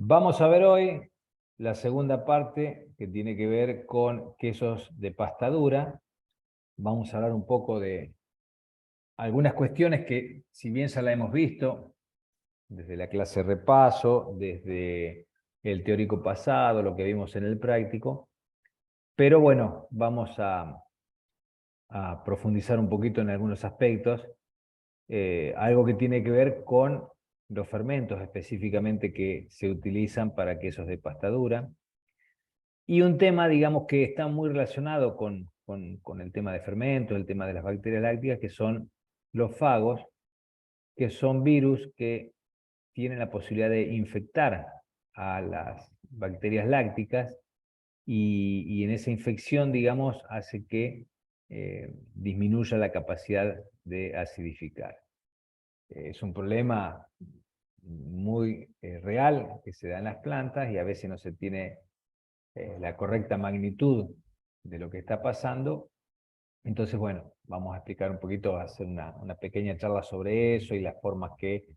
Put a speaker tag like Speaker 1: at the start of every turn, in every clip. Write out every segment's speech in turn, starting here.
Speaker 1: Vamos a ver hoy la segunda parte que tiene que ver con quesos de pasta dura. Vamos a hablar un poco de algunas cuestiones que, si bien ya la hemos visto, desde la clase de repaso, desde el teórico pasado, lo que vimos en el práctico, pero bueno, vamos a profundizar un poquito en algunos aspectos, algo que tiene que ver con los fermentos específicamente que se utilizan para quesos de pasta dura. Y un tema, digamos, que está muy relacionado con el tema de fermentos, el tema de las bacterias lácticas, que son los fagos, que son virus que tienen la posibilidad de infectar a las bacterias lácticas y en esa infección, digamos, hace que disminuya la capacidad de acidificar. Es un problema muy real que se da en las plantas y a veces no se tiene la correcta magnitud de lo que está pasando. Entonces, bueno, vamos a explicar un poquito, a hacer una pequeña charla sobre eso y las formas que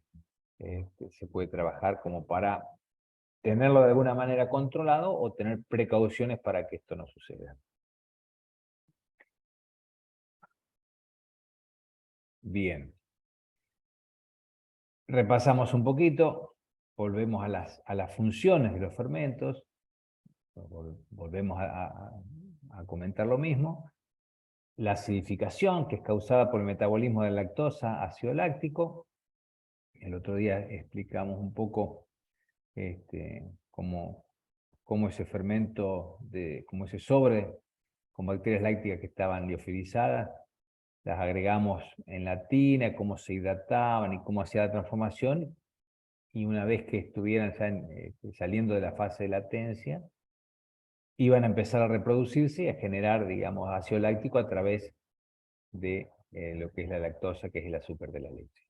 Speaker 1: se puede trabajar como para tenerlo de alguna manera controlado o tener precauciones para que esto no suceda. Bien. Repasamos un poquito, volvemos a las funciones de los fermentos, volvemos a comentar lo mismo. La acidificación, que es causada por el metabolismo de la lactosa ácido láctico. El otro día explicamos un poco cómo ese fermento, cómo ese sobre con bacterias lácticas que estaban liofilizadas, las agregamos en la tina, cómo se hidrataban y cómo hacía la transformación, y una vez que estuvieran ya saliendo de la fase de latencia, iban a empezar a reproducirse y a generar, digamos, ácido láctico a través de lo que es la lactosa, que es el azúcar de la leche.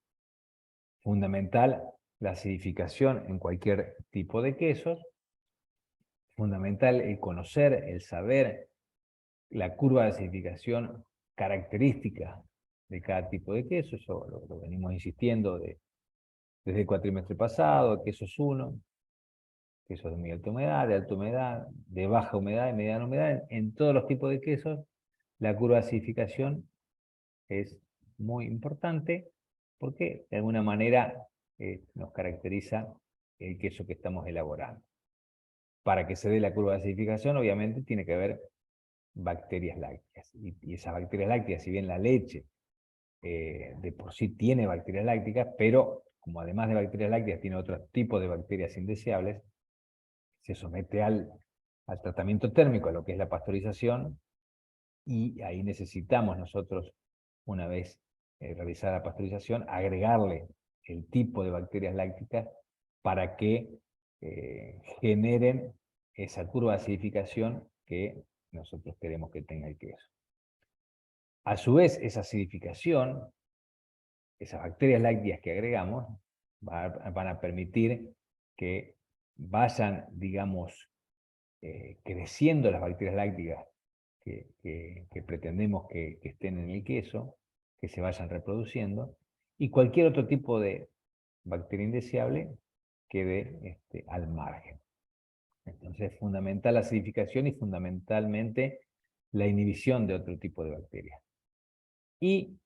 Speaker 1: Fundamental la acidificación en cualquier tipo de quesos. Fundamental el conocer, el saber la curva de acidificación característica de cada tipo de queso. Eso lo venimos insistiendo desde el cuatrimestre pasado. Quesos 1, quesos de muy alta humedad, de alta humedad, de baja humedad, de mediana humedad. En todos los tipos de quesos, la curva de acidificación es muy importante porque de alguna manera nos caracteriza el queso que estamos elaborando. Para que se dé la curva de acidificación, obviamente tiene que haber bacterias lácteas. Y esas bacterias lácteas, si bien la leche de por sí tiene bacterias lácticas, pero como además de bacterias lácteas tiene otros tipos de bacterias indeseables, se somete al tratamiento térmico, a lo que es la pasteurización, y ahí necesitamos nosotros, una vez realizada la pasteurización, agregarle el tipo de bacterias lácticas para que generen esa curva de acidificación que nosotros queremos que tenga el queso. A su vez, esa acidificación, esas bacterias lácteas que agregamos, van a permitir que vayan, digamos, creciendo las bacterias lácticas que pretendemos que estén en el queso, que se vayan reproduciendo, y cualquier otro tipo de bacteria indeseable quede al margen. Entonces es fundamental la acidificación y fundamentalmente la inhibición de otro tipo de bacterias. Y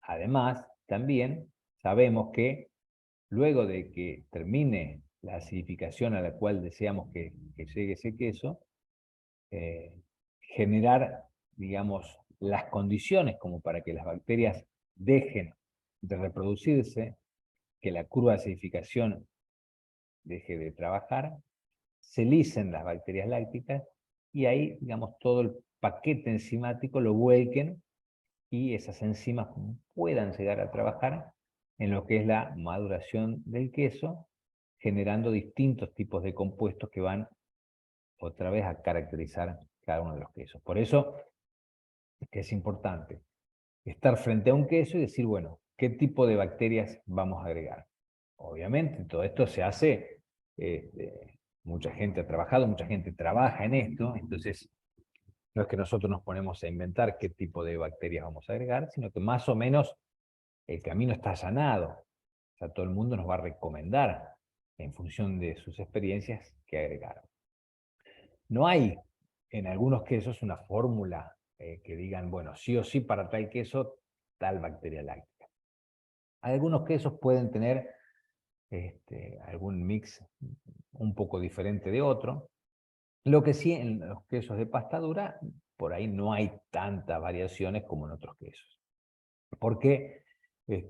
Speaker 1: además también sabemos que luego de que termine la acidificación a la cual deseamos que llegue ese queso, generar, digamos, las condiciones como para que las bacterias dejen de reproducirse, que la curva de acidificación deje de trabajar, se lisen las bacterias lácticas y ahí, digamos, todo el paquete enzimático lo vuelquen y esas enzimas puedan llegar a trabajar en lo que es la maduración del queso, generando distintos tipos de compuestos que van otra vez a caracterizar cada uno de los quesos. Por eso es importante estar frente a un queso y decir, bueno, ¿qué tipo de bacterias vamos a agregar? Obviamente, todo esto se hace, mucha gente ha trabajado, mucha gente trabaja en esto, entonces no es que nosotros nos ponemos a inventar qué tipo de bacterias vamos a agregar, sino que más o menos el camino está allanado. O sea, todo el mundo nos va a recomendar en función de sus experiencias que agregaron. No hay en algunos quesos una fórmula que digan, bueno, sí o sí para tal queso, tal bacteria láctica. Algunos quesos pueden tener algún mix un poco diferente de otro. Lo que sí, en los quesos de pasta dura, por ahí no hay tantas variaciones como en otros quesos. Porque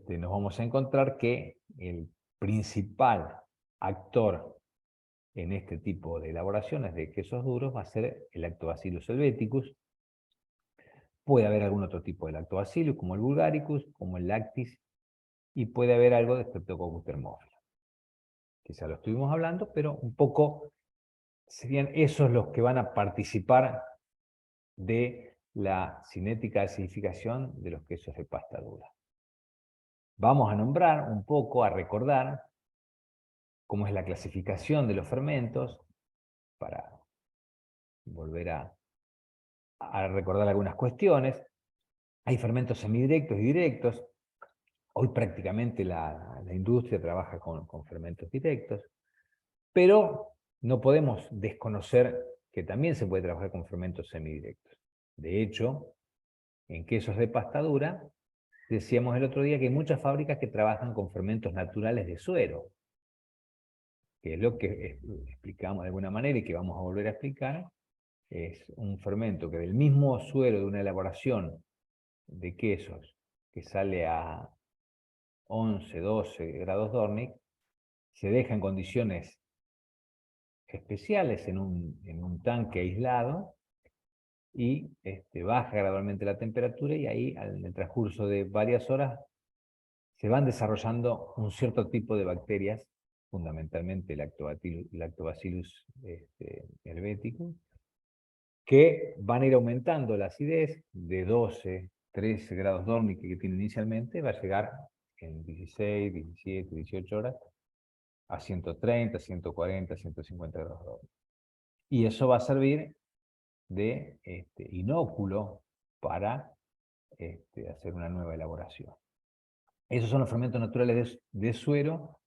Speaker 1: nos vamos a encontrar que el principal actor en este tipo de elaboraciones de quesos duros va a ser el Lactobacillus helveticus. Puede haber algún otro tipo de Lactobacillus, como el Bulgaricus, como el Lactis, y puede haber algo de Streptococcus thermophilus. Quizá lo estuvimos hablando, pero un poco serían esos los que van a participar de la cinética de acidificación de los quesos de pasta dura. Vamos a nombrar un poco, a recordar cómo es la clasificación de los fermentos, para volver a recordar algunas cuestiones. Hay fermentos semidirectos y directos. Hoy prácticamente la industria trabaja con fermentos directos, pero no podemos desconocer que también se puede trabajar con fermentos semidirectos. De hecho, en quesos de pasta dura, decíamos el otro día que hay muchas fábricas que trabajan con fermentos naturales de suero, que es lo que explicamos de alguna manera y que vamos a volver a explicar. Es un fermento que del mismo suero de una elaboración de quesos que sale a 11, 12 grados Dornick, se deja en condiciones especiales en un tanque aislado y baja gradualmente la temperatura, y ahí en el transcurso de varias horas se van desarrollando un cierto tipo de bacterias, fundamentalmente Lactobacillus helveticus, que van a ir aumentando la acidez de 12, 13 grados Dornick que tiene inicialmente, va a llegar en 16, 17, 18 horas a 130, 140, 150 grados Dornick. Y eso va a servir de inóculo para hacer una nueva elaboración. Esos son los fermentos naturales de suero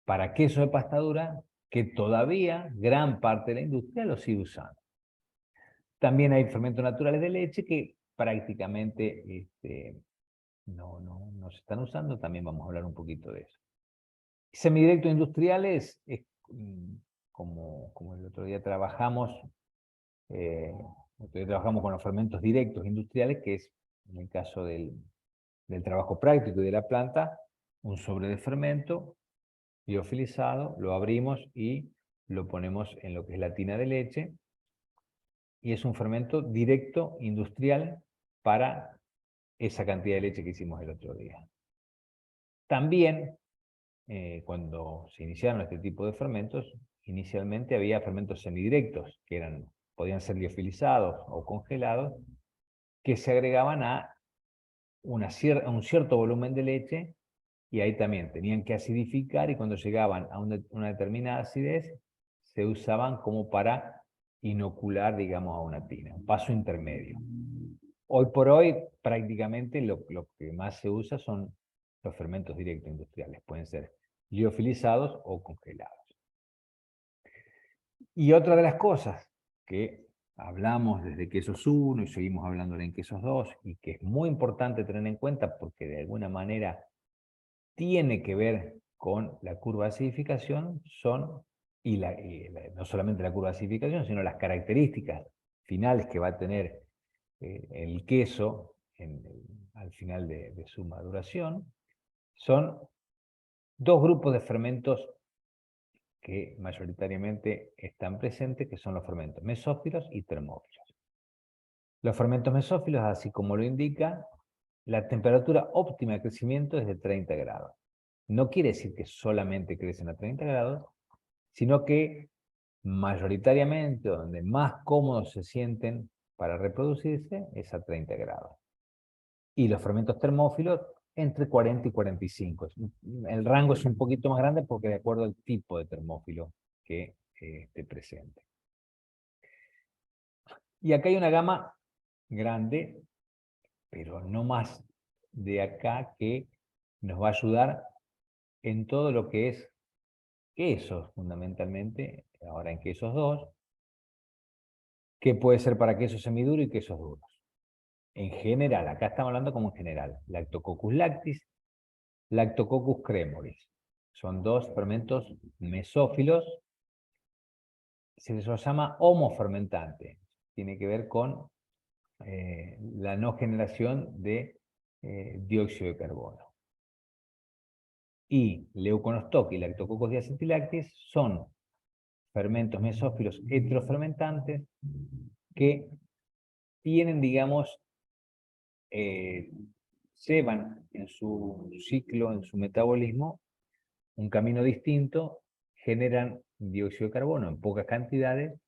Speaker 1: para queso de pasta dura, que todavía gran parte de la industria los sigue usando. También hay fermentos naturales de leche que prácticamente no se están usando, también vamos a hablar un poquito de eso. Semidirectos industriales, como el otro día trabajamos, con los fermentos directos industriales, que es, en el caso del trabajo práctico y de la planta, un sobre de fermento liofilizado, lo abrimos y lo ponemos en lo que es la tina de leche, y es un fermento directo industrial para esa cantidad de leche que hicimos el otro día. También, cuando se iniciaron este tipo de fermentos, inicialmente había fermentos semidirectos, que podían ser liofilizados o congelados, que se agregaban a un cierto volumen de leche, y ahí también tenían que acidificar, y cuando llegaban a una determinada acidez, se usaban como para inocular, digamos, a una tina, un paso intermedio. Hoy por hoy, prácticamente lo que más se usa son los fermentos directos industriales. Pueden ser liofilizados o congelados. Y otra de las cosas que hablamos desde quesos 1 y seguimos hablando en quesos 2, y que es muy importante tener en cuenta porque de alguna manera tiene que ver con la curva de acidificación, no solamente la curva de acidificación, sino las características finales que va a tener el queso al final de su maduración. Son dos grupos de fermentos que mayoritariamente están presentes, que son los fermentos mesófilos y termófilos. Los fermentos mesófilos, así como lo indica, la temperatura óptima de crecimiento es de 30 grados. No quiere decir que solamente crecen a 30 grados, sino que mayoritariamente donde más cómodos se sienten para reproducirse es a 30 grados. Y los fermentos termófilos entre 40 y 45. El rango es un poquito más grande porque de acuerdo al tipo de termófilo que esté presente. Y acá hay una gama grande, pero no más de acá, que nos va a ayudar en todo lo que es quesos fundamentalmente, ahora en quesos dos, que puede ser para quesos semiduros y quesos duros. En general, acá estamos hablando como en general, Lactococcus lactis, Lactococcus cremoris. Son dos fermentos mesófilos, se les llama homofermentante. Tiene que ver con la no generación de dióxido de carbono. Y Leuconostoc y Lactococcus diacetilactis son fermentos mesófilos heterofermentantes que tienen, digamos, llevan en su ciclo, en su metabolismo, un camino distinto, generan dióxido de carbono en pocas cantidades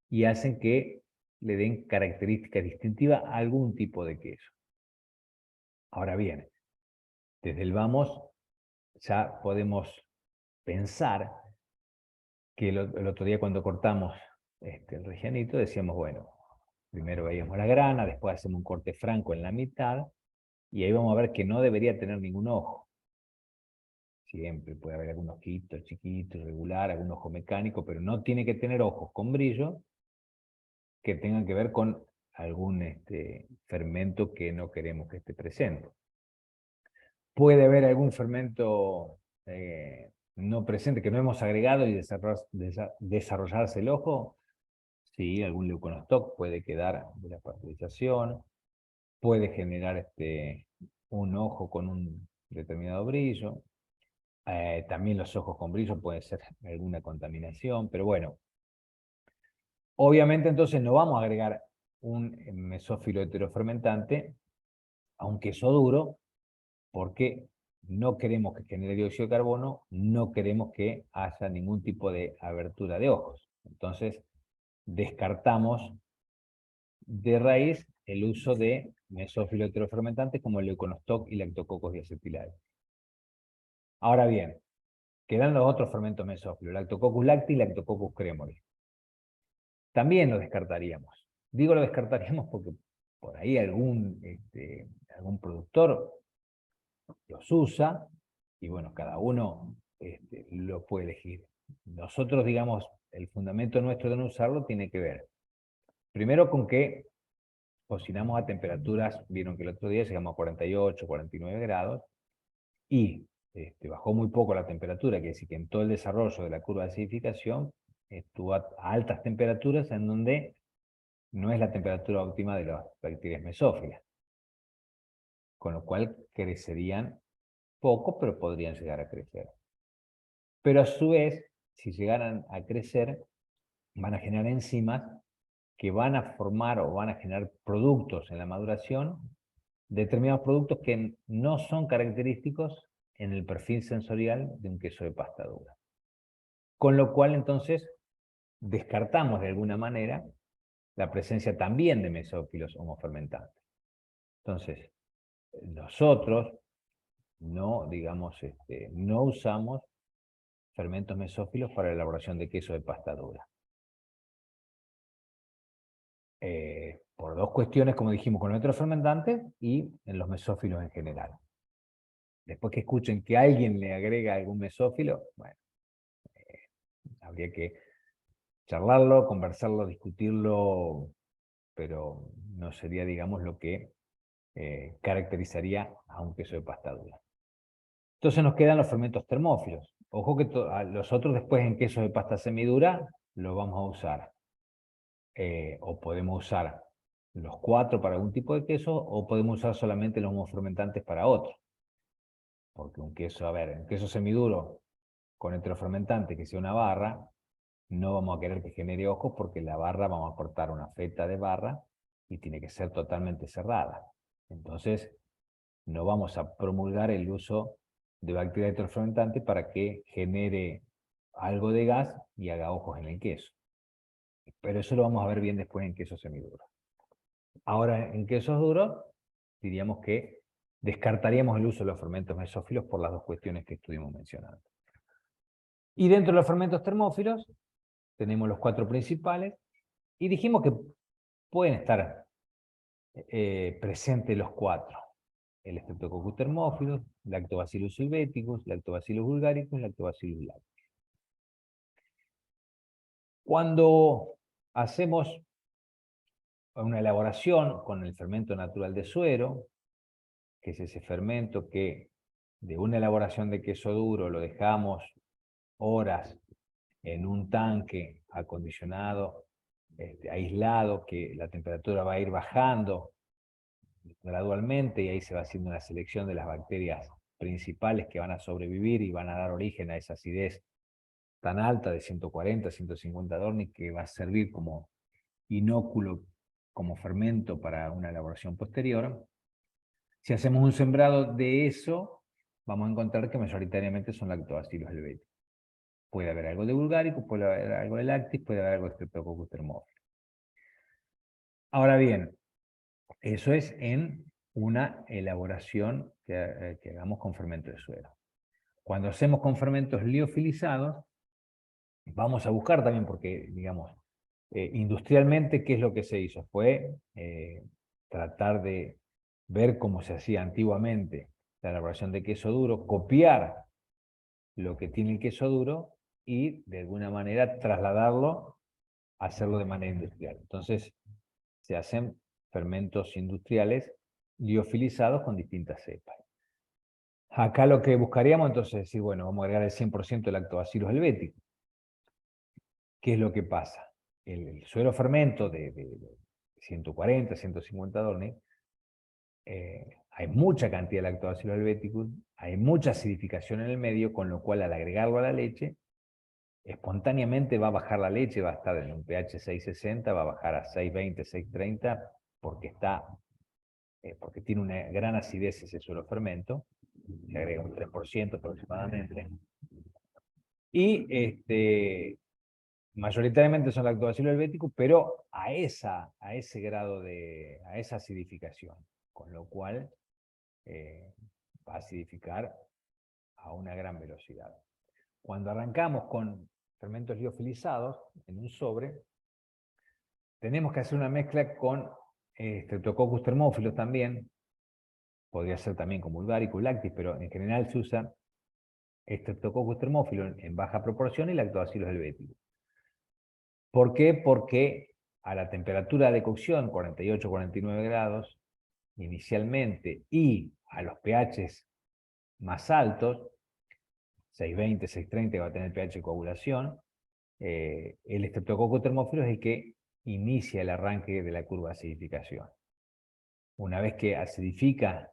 Speaker 1: y hacen que le den características distintivas a algún tipo de queso. Ahora bien, desde el vamos ya podemos pensar que el otro día cuando cortamos el rellenito decíamos, bueno, primero veíamos la grana, después hacemos un corte franco en la mitad y ahí vamos a ver que no debería tener ningún ojo. Siempre puede haber algunos ojitos chiquitos, regular, algún ojo mecánico, pero no tiene que tener ojos con brillo que tengan que ver con algún fermento que no queremos que esté presente. Puede haber algún fermento no presente que no hemos agregado y desarrollarse el ojo. Sí, algún leuconostoc puede quedar de la pasteurización, puede generar un ojo con un determinado brillo. También los ojos con brillo pueden ser alguna contaminación, pero bueno. Obviamente entonces no vamos a agregar un mesófilo heterofermentante a un queso duro, porque no queremos que genere dióxido de carbono, no queremos que haya ningún tipo de abertura de ojos. Entonces, descartamos de raíz el uso de mesófilos heterofermentantes como el Leuconostoc y Lactococcus diacetylaceae. Ahora bien, quedan los otros fermentos mesófilos, Lactococcus lactis y Lactococcus cremoris. También lo descartaríamos. Digo lo descartaríamos porque por ahí algún productor los usa, y bueno, cada uno lo puede elegir. Nosotros, digamos, el fundamento nuestro de no usarlo tiene que ver, primero con que cocinamos a temperaturas, vieron que el otro día llegamos a 48, 49 grados, y bajó muy poco la temperatura, que decir que en todo el desarrollo de la curva de acidificación estuvo a altas temperaturas en donde no es la temperatura óptima de las bacterias mesófilas, con lo cual crecerían poco, pero podrían llegar a crecer. Pero a su vez, si llegaran a crecer, van a generar enzimas que van a formar o van a generar productos en la maduración, determinados productos que no son característicos en el perfil sensorial de un queso de pasta dura. Con lo cual, entonces, descartamos de alguna manera la presencia también de mesófilos homofermentantes. Entonces, nosotros no, digamos, no usamos fermentos mesófilos para la elaboración de queso de pasta dura. Por dos cuestiones, como dijimos, con los heterofermentantes y en los mesófilos en general. Después que escuchen que alguien le agrega algún mesófilo, bueno, habría que charlarlo, conversarlo, discutirlo, pero no sería, digamos, lo que caracterizaría a un queso de pasta dura. Entonces nos quedan los fermentos termófilos. Ojo que los otros después en queso de pasta semidura los vamos a usar. O podemos usar los 4 para algún tipo de queso, o podemos usar solamente los homofermentantes para otro. Porque un queso, a ver, un queso semiduro con heterofermentante que sea una barra, no vamos a querer que genere ojos porque la barra vamos a cortar una feta de barra y tiene que ser totalmente cerrada. Entonces, no vamos a promulgar el uso de bacterias heterofermentantes para que genere algo de gas y haga ojos en el queso. Pero eso lo vamos a ver bien después en quesos semiduros. Ahora, en quesos duros, diríamos que descartaríamos el uso de los fermentos mesófilos por las dos cuestiones que estuvimos mencionando. Y dentro de los fermentos termófilos, tenemos los 4 principales, y dijimos que pueden estar presentes los 4. El Streptococcus thermophilus, Lactobacillus sylvaticus, Lactobacillus bulgaricus, Lactobacillus lactis. Cuando hacemos una elaboración con el fermento natural de suero, que es ese fermento que de una elaboración de queso duro lo dejamos horas en un tanque acondicionado, aislado, que la temperatura va a ir bajando gradualmente y ahí se va haciendo una selección de las bacterias principales que van a sobrevivir y van a dar origen a esa acidez tan alta de 140, 150 Dornick que va a servir como inóculo, como fermento para una elaboración posterior. Si hacemos un sembrado de eso, vamos a encontrar que mayoritariamente son lactobacilos helvéticos. Puede haber algo de Bulgaricus, puede haber algo de Lactis, puede haber algo de Streptococcus thermophilus. Ahora bien, eso es en una elaboración que hagamos con fermento de suero. Cuando hacemos con fermentos liofilizados, vamos a buscar también, porque, digamos, industrialmente, ¿qué es lo que se hizo? Fue tratar de ver cómo se hacía antiguamente la elaboración de queso duro, copiar lo que tiene el queso duro y de alguna manera trasladarlo a hacerlo de manera industrial. Entonces, se hacen fermentos industriales liofilizados con distintas cepas. Acá lo que buscaríamos entonces es decir, bueno, vamos a agregar el 100% de lactobacillus helvéticos. ¿Qué es lo que pasa? El suero fermento de 140, 150 Dornick, hay mucha cantidad de lactobacillus helvéticos, hay mucha acidificación en el medio, con lo cual al agregarlo a la leche, espontáneamente va a bajar la leche, va a estar en un pH 660, va a bajar a 620, 630, porque tiene una gran acidez ese suero fermento, se agrega un 3% aproximadamente. Y mayoritariamente son lactobacillus helvéticos, pero a ese grado a esa acidificación, con lo cual va a acidificar a una gran velocidad. Cuando arrancamos con fermentos liofilizados en un sobre, tenemos que hacer una mezcla con Streptococcus thermophilus también, podría ser también con Bulgaricus lactis, pero en general se usa Streptococcus thermophilus en baja proporción y lactobacillus helvéticos. ¿Por qué? Porque a la temperatura de cocción, 48-49 grados, inicialmente, y a los pHs más altos, 620, 630 que va a tener pH de coagulación, el Streptococcus thermophilus es el que inicia el arranque de la curva de acidificación. Una vez que acidifica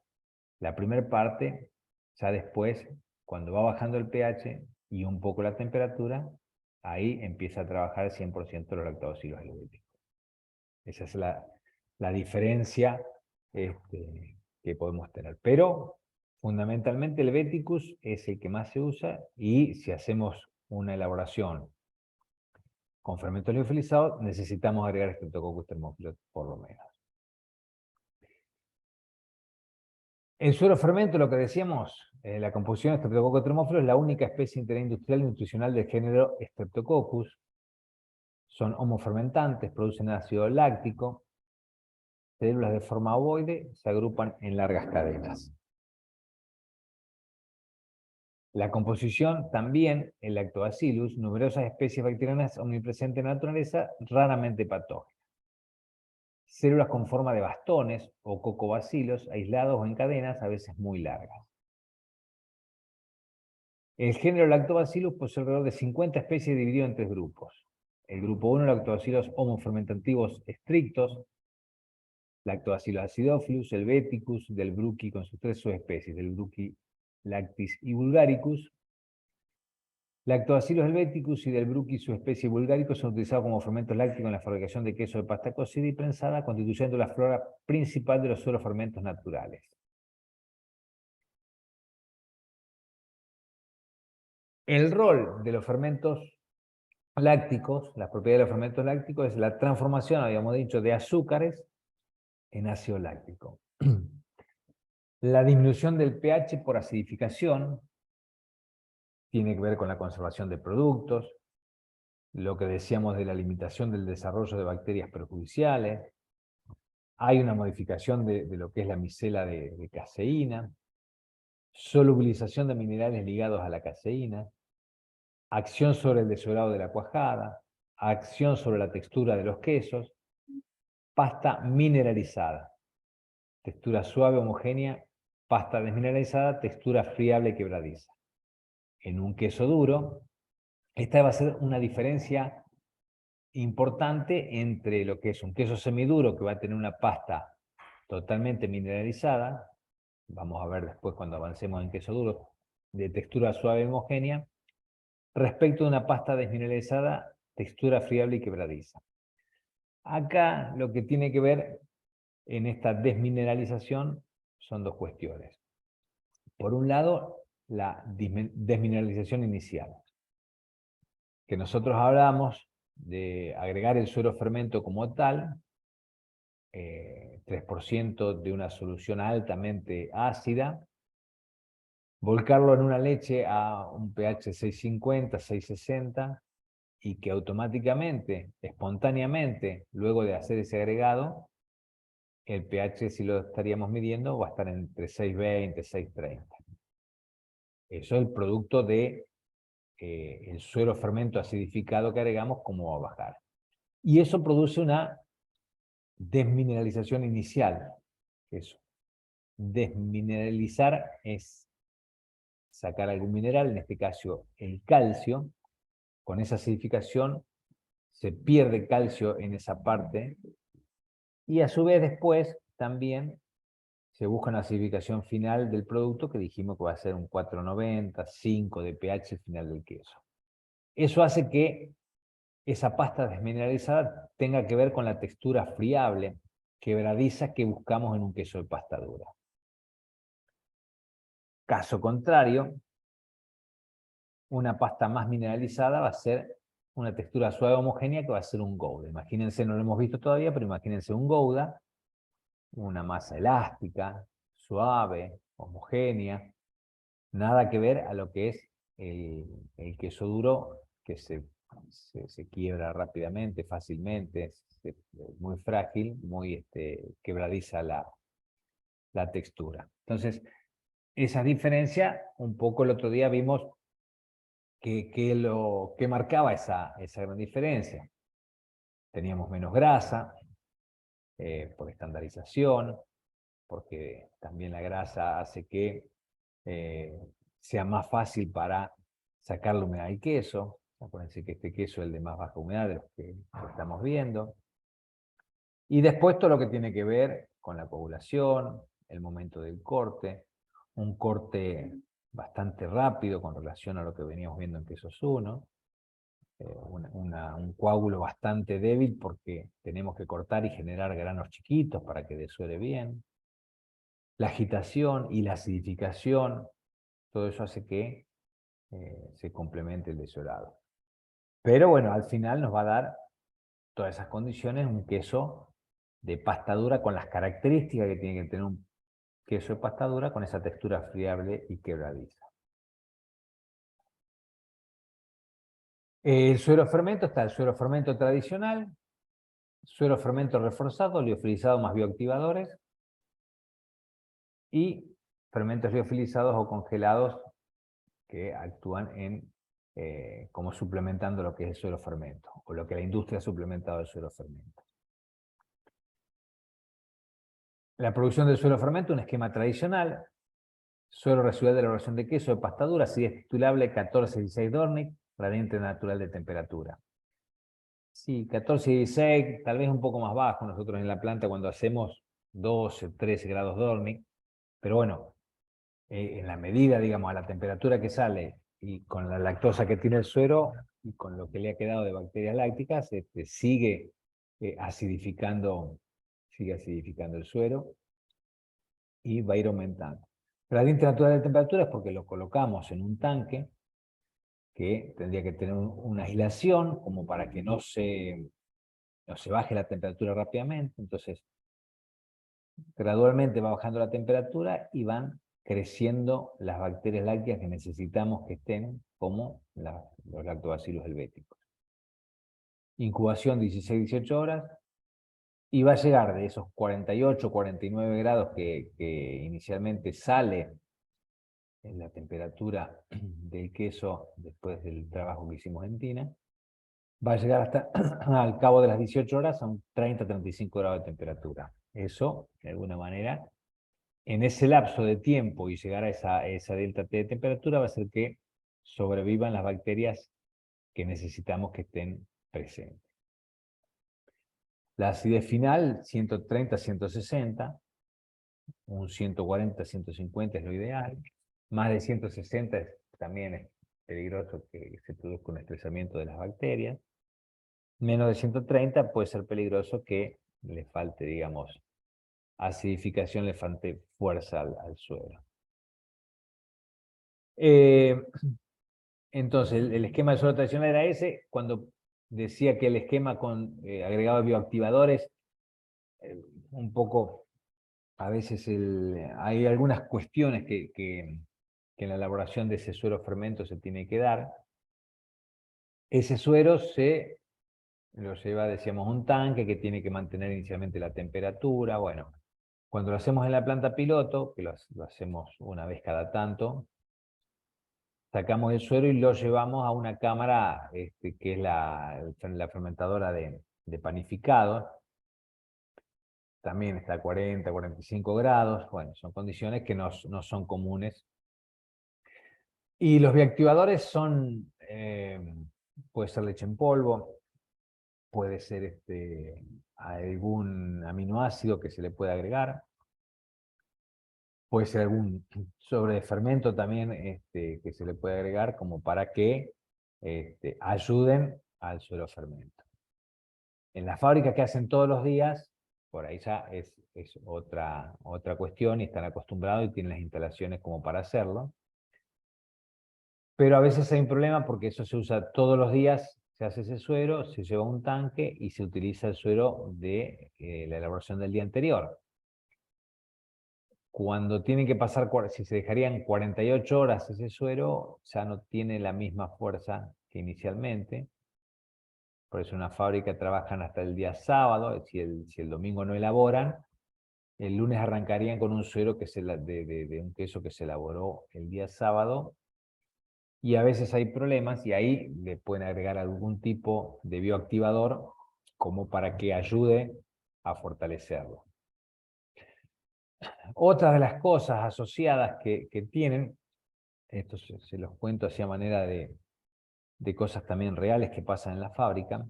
Speaker 1: la primera parte, ya después, cuando va bajando el pH y un poco la temperatura, ahí empieza a trabajar el 100% de los lactobacillus helvéticos. Esa es la diferencia que podemos tener. Pero, fundamentalmente, el Helveticus es el que más se usa y si hacemos una elaboración con fermentos liofilizados, necesitamos agregar Streptococcus thermophilus por lo menos. El suero fermento, lo que decíamos, la composición de Streptococcus thermophilus es la única especie interindustrial y nutricional del género Streptococcus. Son homofermentantes, producen ácido láctico. Células de forma ovoide se agrupan en largas cadenas. La composición también, el Lactobacillus, numerosas especies bacterianas omnipresentes en la naturaleza, raramente patógenas. Células con forma de bastones o cocobacilos, aislados o en cadenas, a veces muy largas. El género Lactobacillus posee alrededor de 50 especies dividido en 3 grupos. El grupo 1, Lactobacillus homofermentativos estrictos, Lactobacillus acidophilus, helveticus, del Bruchi con sus 3 subespecies, del Bruchi lactis y bulgaricus. Lactobacillus helveticus y del Bruchi su especie bulgaricus son utilizados como fermentos lácticos en la fabricación de queso de pasta cocida y prensada, constituyendo la flora principal de los suelos fermentos naturales. El rol de los fermentos lácticos, las propiedades de los fermentos lácticos, es la transformación, habíamos dicho, de azúcares en ácido láctico. La disminución del pH por acidificación tiene que ver con la conservación de productos, lo que decíamos de la limitación del desarrollo de bacterias perjudiciales. Hay una modificación de lo que es la micela de caseína, solubilización de minerales ligados a la caseína, acción sobre el deshebrado de la cuajada, acción sobre la textura de los quesos, pasta mineralizada, textura suave, homogénea, pasta desmineralizada, textura friable, quebradiza. En un queso duro, esta va a ser una diferencia importante entre lo que es un queso semiduro, que va a tener una pasta totalmente mineralizada, vamos a ver después cuando avancemos en queso duro, de textura suave y homogénea, respecto de una pasta desmineralizada, textura friable y quebradiza. Acá lo que tiene que ver en esta desmineralización son dos cuestiones. Por un lado, la desmineralización inicial, que nosotros hablamos de agregar el suero fermento como tal, 3% de una solución altamente ácida, volcarlo en una leche a un pH 650, 660, y que automáticamente, espontáneamente, luego de hacer ese agregado, el pH, si lo estaríamos midiendo, va a estar entre 620 y 630. Eso es el producto de el suero fermento acidificado que agregamos, cómo va a bajar. Y eso produce una desmineralización inicial. Eso. Desmineralizar es sacar algún mineral, en este caso el calcio. Con esa acidificación se pierde calcio en esa parte y a su vez después también se busca una acidificación final del producto que dijimos que va a ser un 490, 5 de pH final del queso. Eso hace que esa pasta desmineralizada tenga que ver con la textura friable, quebradiza que buscamos en un queso de pasta dura. Caso contrario, una pasta más mineralizada va a ser una textura suave homogénea que va a ser un Gouda. Imagínense, no lo hemos visto todavía, pero imagínense un Gouda, una masa elástica, suave, homogénea, nada que ver a lo que es el queso duro, que se quiebra rápidamente, fácilmente, es muy frágil, muy quebradiza la textura. Entonces, esa diferencia, un poco el otro día vimos que marcaba esa gran diferencia. Teníamos menos grasa, por estandarización, porque también la grasa hace que sea más fácil para sacar la humedad del queso. Acuérdense que este queso es el de más baja humedad de los que estamos viendo. Y después todo lo que tiene que ver con la coagulación, el momento del corte, un corte bastante rápido con relación a lo que veníamos viendo en quesos 1, un coágulo bastante débil porque tenemos que cortar y generar granos chiquitos para que desuere bien. La agitación y la acidificación, todo eso hace que se complemente el desorado. Pero bueno, al final nos va a dar todas esas condiciones un queso de pasta dura con las características que tiene que tener un queso de pasta dura con esa textura friable y quebradiza. El suero fermento está el suero fermento tradicional, suero fermento reforzado, liofilizado más bioactivadores y fermentos liofilizados o congelados que actúan como suplementando lo que es el suero fermento o lo que la industria ha suplementado del suero fermento. La producción del suero fermento, un esquema tradicional, suero residual de elaboración de queso de pasta dura, acidez titulable 1416 Dornick, gradiente natural de temperatura. Sí, 14 y 16, tal vez un poco más bajo nosotros en la planta cuando hacemos 12, 13 grados Dornick, pero bueno, en la medida, digamos, a la temperatura que sale y con la lactosa que tiene el suero y con lo que le ha quedado de bacterias lácticas, sigue acidificando el suero y va a ir aumentando. Gradiente natural de temperatura es porque lo colocamos en un tanque que tendría que tener una aislación como para que no se baje la temperatura rápidamente. Entonces, gradualmente va bajando la temperatura y van creciendo las bacterias lácteas que necesitamos que estén, como los lactobacillus helvéticos. Incubación 16-18 horas, y va a llegar de esos 48, 49 grados que inicialmente sale en la temperatura del queso después del trabajo que hicimos en tina, va a llegar hasta al cabo de las 18 horas a un 30-35 grados de temperatura. Eso, de alguna manera, en ese lapso de tiempo y llegar a esa delta T de temperatura va a hacer que sobrevivan las bacterias que necesitamos que estén presentes. La acidez final, 130-160, un 140-150 es lo ideal. Más de 160 también es peligroso que se produzca un estresamiento de las bacterias. Menos de 130 puede ser peligroso que le falte, digamos, acidificación, le falte fuerza al suelo. Entonces, el esquema de suelo tradicional era ese. Cuando decía que el esquema con agregado de bioactivadores, un poco, a veces hay algunas cuestiones que en la elaboración de ese suero fermento se tiene que dar. Ese suero se lo lleva, decíamos, un tanque que tiene que mantener inicialmente la temperatura. Bueno, cuando lo hacemos en la planta piloto, que lo hacemos una vez cada tanto, sacamos el suero y lo llevamos a una cámara que es la fermentadora de panificados. También está a 40-45 grados. Bueno, son condiciones que no son comunes. Y los bioactivadores son, puede ser leche en polvo, puede ser algún aminoácido que se le pueda agregar, puede ser algún sobre de fermento también que se le puede agregar como para que ayuden al suero fermento. En las fábricas que hacen todos los días, por ahí ya es otra cuestión y están acostumbrados y tienen las instalaciones como para hacerlo. Pero a veces hay un problema porque eso se usa todos los días, se hace ese suero, se lleva a un tanque y se utiliza el suero de la elaboración del día anterior. Cuando tienen que pasar, si se dejarían 48 horas ese suero, ya no tiene la misma fuerza que inicialmente. Por eso en una fábrica trabajan hasta el día sábado, si el domingo no elaboran, el lunes arrancarían con un suero de un queso que se elaboró el día sábado, y a veces hay problemas y ahí le pueden agregar algún tipo de bioactivador como para que ayude a fortalecerlo. Otra de las cosas asociadas que tienen, esto se los cuento así a manera de cosas también reales que pasan en la fábrica,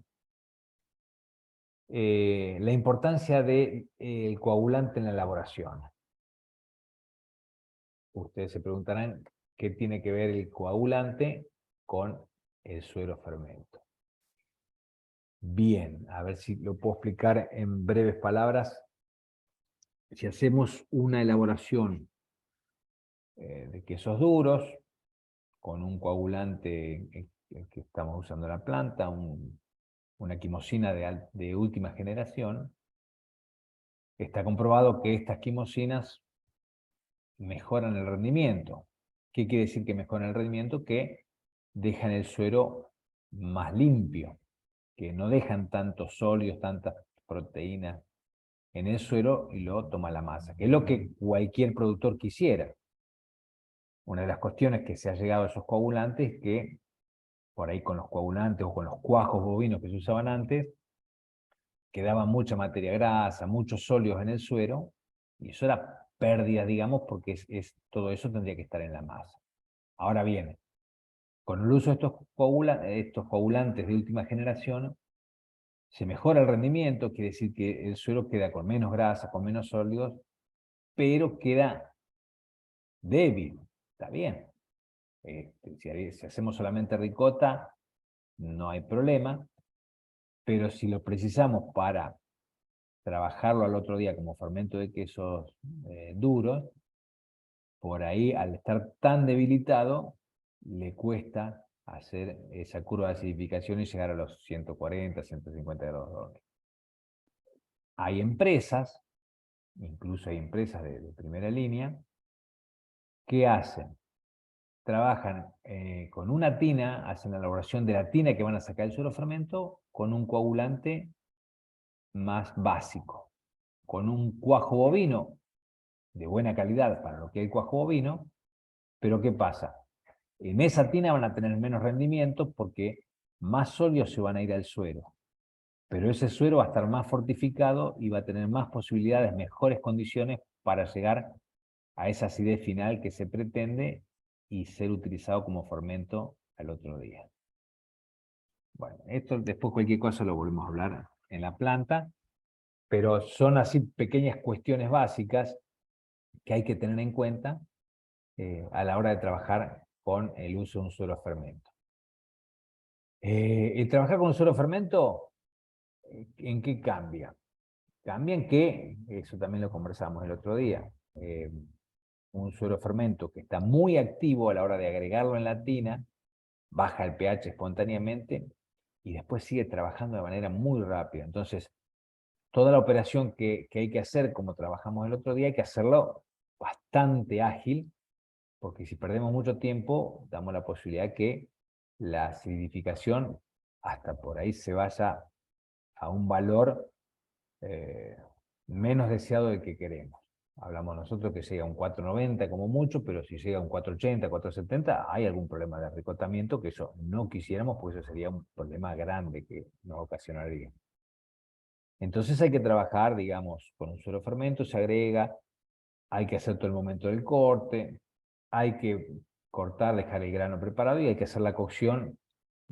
Speaker 1: la importancia del coagulante en la elaboración. Ustedes se preguntarán qué tiene que ver el coagulante con el suero fermento. Bien, a ver si lo puedo explicar en breves palabras. Si hacemos una elaboración de quesos duros con un coagulante que estamos usando en la planta, una quimosina de última generación, está comprobado que estas quimosinas mejoran el rendimiento. ¿Qué quiere decir que mejoran el rendimiento? Que dejan el suero más limpio, que no dejan tantos sólidos, tantas proteínas en el suero y lo toma la masa, que es lo que cualquier productor quisiera. Una de las cuestiones que se ha llegado a esos coagulantes es que por ahí con los coagulantes o con los cuajos bovinos que se usaban antes, quedaba mucha materia grasa, muchos sólidos en el suero, y eso era pérdida, digamos, porque todo eso tendría que estar en la masa. Ahora bien, con el uso de estos coagulantes de última generación, se mejora el rendimiento, quiere decir que el suero queda con menos grasa, con menos sólidos, pero queda débil, está bien. Si hacemos solamente ricota, no hay problema, pero si lo precisamos para trabajarlo al otro día como fermento de quesos duros, por ahí al estar tan debilitado, le cuesta hacer esa curva de acidificación y llegar a los 140-150 grados de horno. Hay empresas, incluso hay empresas de primera línea, que hacen, trabajan con una tina, hacen la elaboración de la tina que van a sacar el suero fermento con un coagulante más básico, con un cuajo bovino de buena calidad para lo que hay cuajo bovino, pero ¿qué pasa? En esa tina van a tener menos rendimiento porque más óleos se van a ir al suero. Pero ese suero va a estar más fortificado y va a tener más posibilidades, mejores condiciones para llegar a esa acidez final que se pretende y ser utilizado como fermento al otro día. Bueno, esto después cualquier cosa lo volvemos a hablar en la planta, pero son así pequeñas cuestiones básicas que hay que tener en cuenta a la hora de trabajar con el uso de un suero fermento. El trabajar con un suero fermento, ¿en qué cambia? Cambia en que, eso también lo conversamos el otro día, un suero fermento que está muy activo a la hora de agregarlo en la tina, baja el pH espontáneamente y después sigue trabajando de manera muy rápida. Entonces, toda la operación que hay que hacer, como trabajamos el otro día, hay que hacerlo bastante ágil, porque si perdemos mucho tiempo, damos la posibilidad que la acidificación hasta por ahí se vaya a un valor menos deseado del que queremos. Hablamos nosotros que llega a un 490 como mucho, pero si llega a un 480, 470, hay algún problema de arricotamiento, que eso no quisiéramos, porque eso sería un problema grande que nos ocasionaría. Entonces hay que trabajar, digamos, con un suero fermento, se agrega, hay que hacer todo el momento del corte, hay que cortar, dejar el grano preparado y hay que hacer la cocción,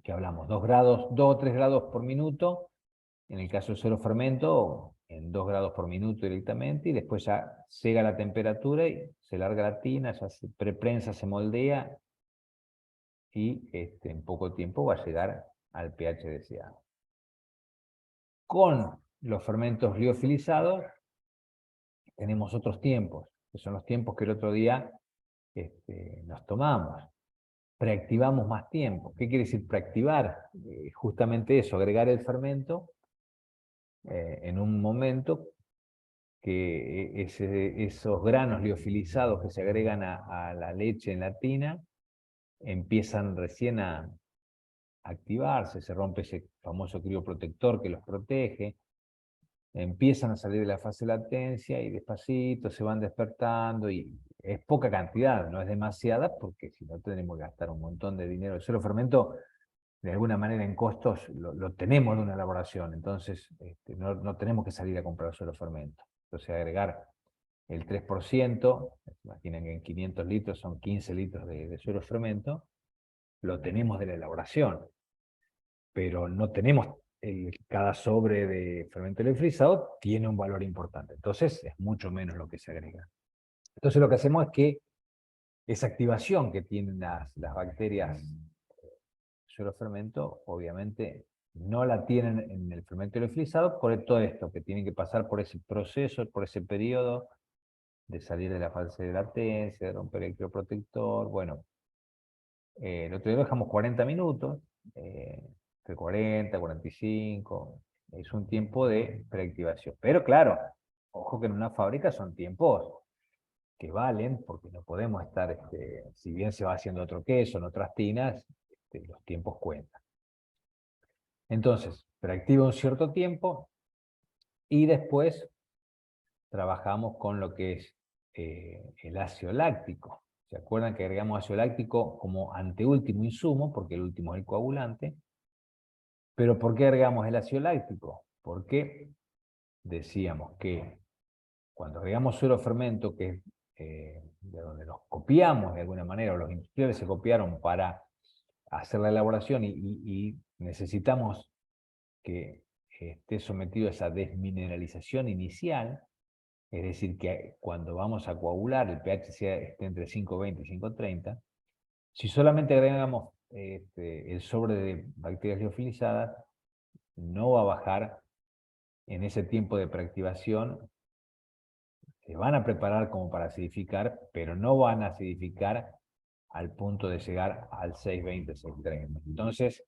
Speaker 1: que hablamos, 2 grados, 2 o 3 grados por minuto, en el caso del suero fermento, en 2 grados por minuto directamente, y después ya llega la temperatura y se larga la tina, ya se preprensa, se moldea, y en poco tiempo va a llegar al pH deseado. Con los fermentos liofilizados tenemos otros tiempos, que son los tiempos que el otro día nos tomamos. Preactivamos más tiempo. ¿Qué quiere decir preactivar? Justamente eso, agregar el fermento en un momento que esos granos liofilizados que se agregan a la leche en la tina empiezan recién a activarse, se rompe ese famoso crioprotector que los protege, empiezan a salir de la fase de latencia y despacito se van despertando, y es poca cantidad, no es demasiada, porque si no tenemos que gastar un montón de dinero. El suero fermento, de alguna manera en costos, lo tenemos de una elaboración, entonces no tenemos que salir a comprar suero fermento. Entonces agregar el 3%, imaginen que en 500 litros son 15 litros de suero fermento, lo tenemos de la elaboración, pero no tenemos cada sobre de fermento liofilizado tiene un valor importante, entonces es mucho menos lo que se agrega. Entonces lo que hacemos es que esa activación que tienen las bacterias suero fermento, obviamente no la tienen en el fermento liofilizado por todo esto, que tienen que pasar por ese proceso, por ese periodo de salir de la fase de latencia, de romper el crioprotector. Bueno, el otro día lo dejamos 40 minutos, entre 40, 45, es un tiempo de preactivación. Pero claro, ojo que en una fábrica son tiempos que valen, porque no podemos estar, si bien se va haciendo otro queso en otras tinas, los tiempos cuentan. Entonces, preactiva un cierto tiempo y después trabajamos con lo que es el ácido láctico. ¿Se acuerdan que agregamos ácido láctico como anteúltimo insumo? Porque el último es el coagulante. ¿Pero por qué agregamos el ácido láctico? Porque decíamos que cuando agregamos suero fermento, que es de donde nos copiamos de alguna manera, o los industriales se copiaron para hacer la elaboración, y necesitamos que esté sometido a esa desmineralización inicial, es decir, que cuando vamos a coagular el pH esté entre 5,20 y 5,30, si solamente agregamos el sobre de bacterias liofilizadas, no va a bajar en ese tiempo de preactivación. Se van a preparar como para acidificar, pero no van a acidificar al punto de llegar al 6,20, 6,30. Entonces,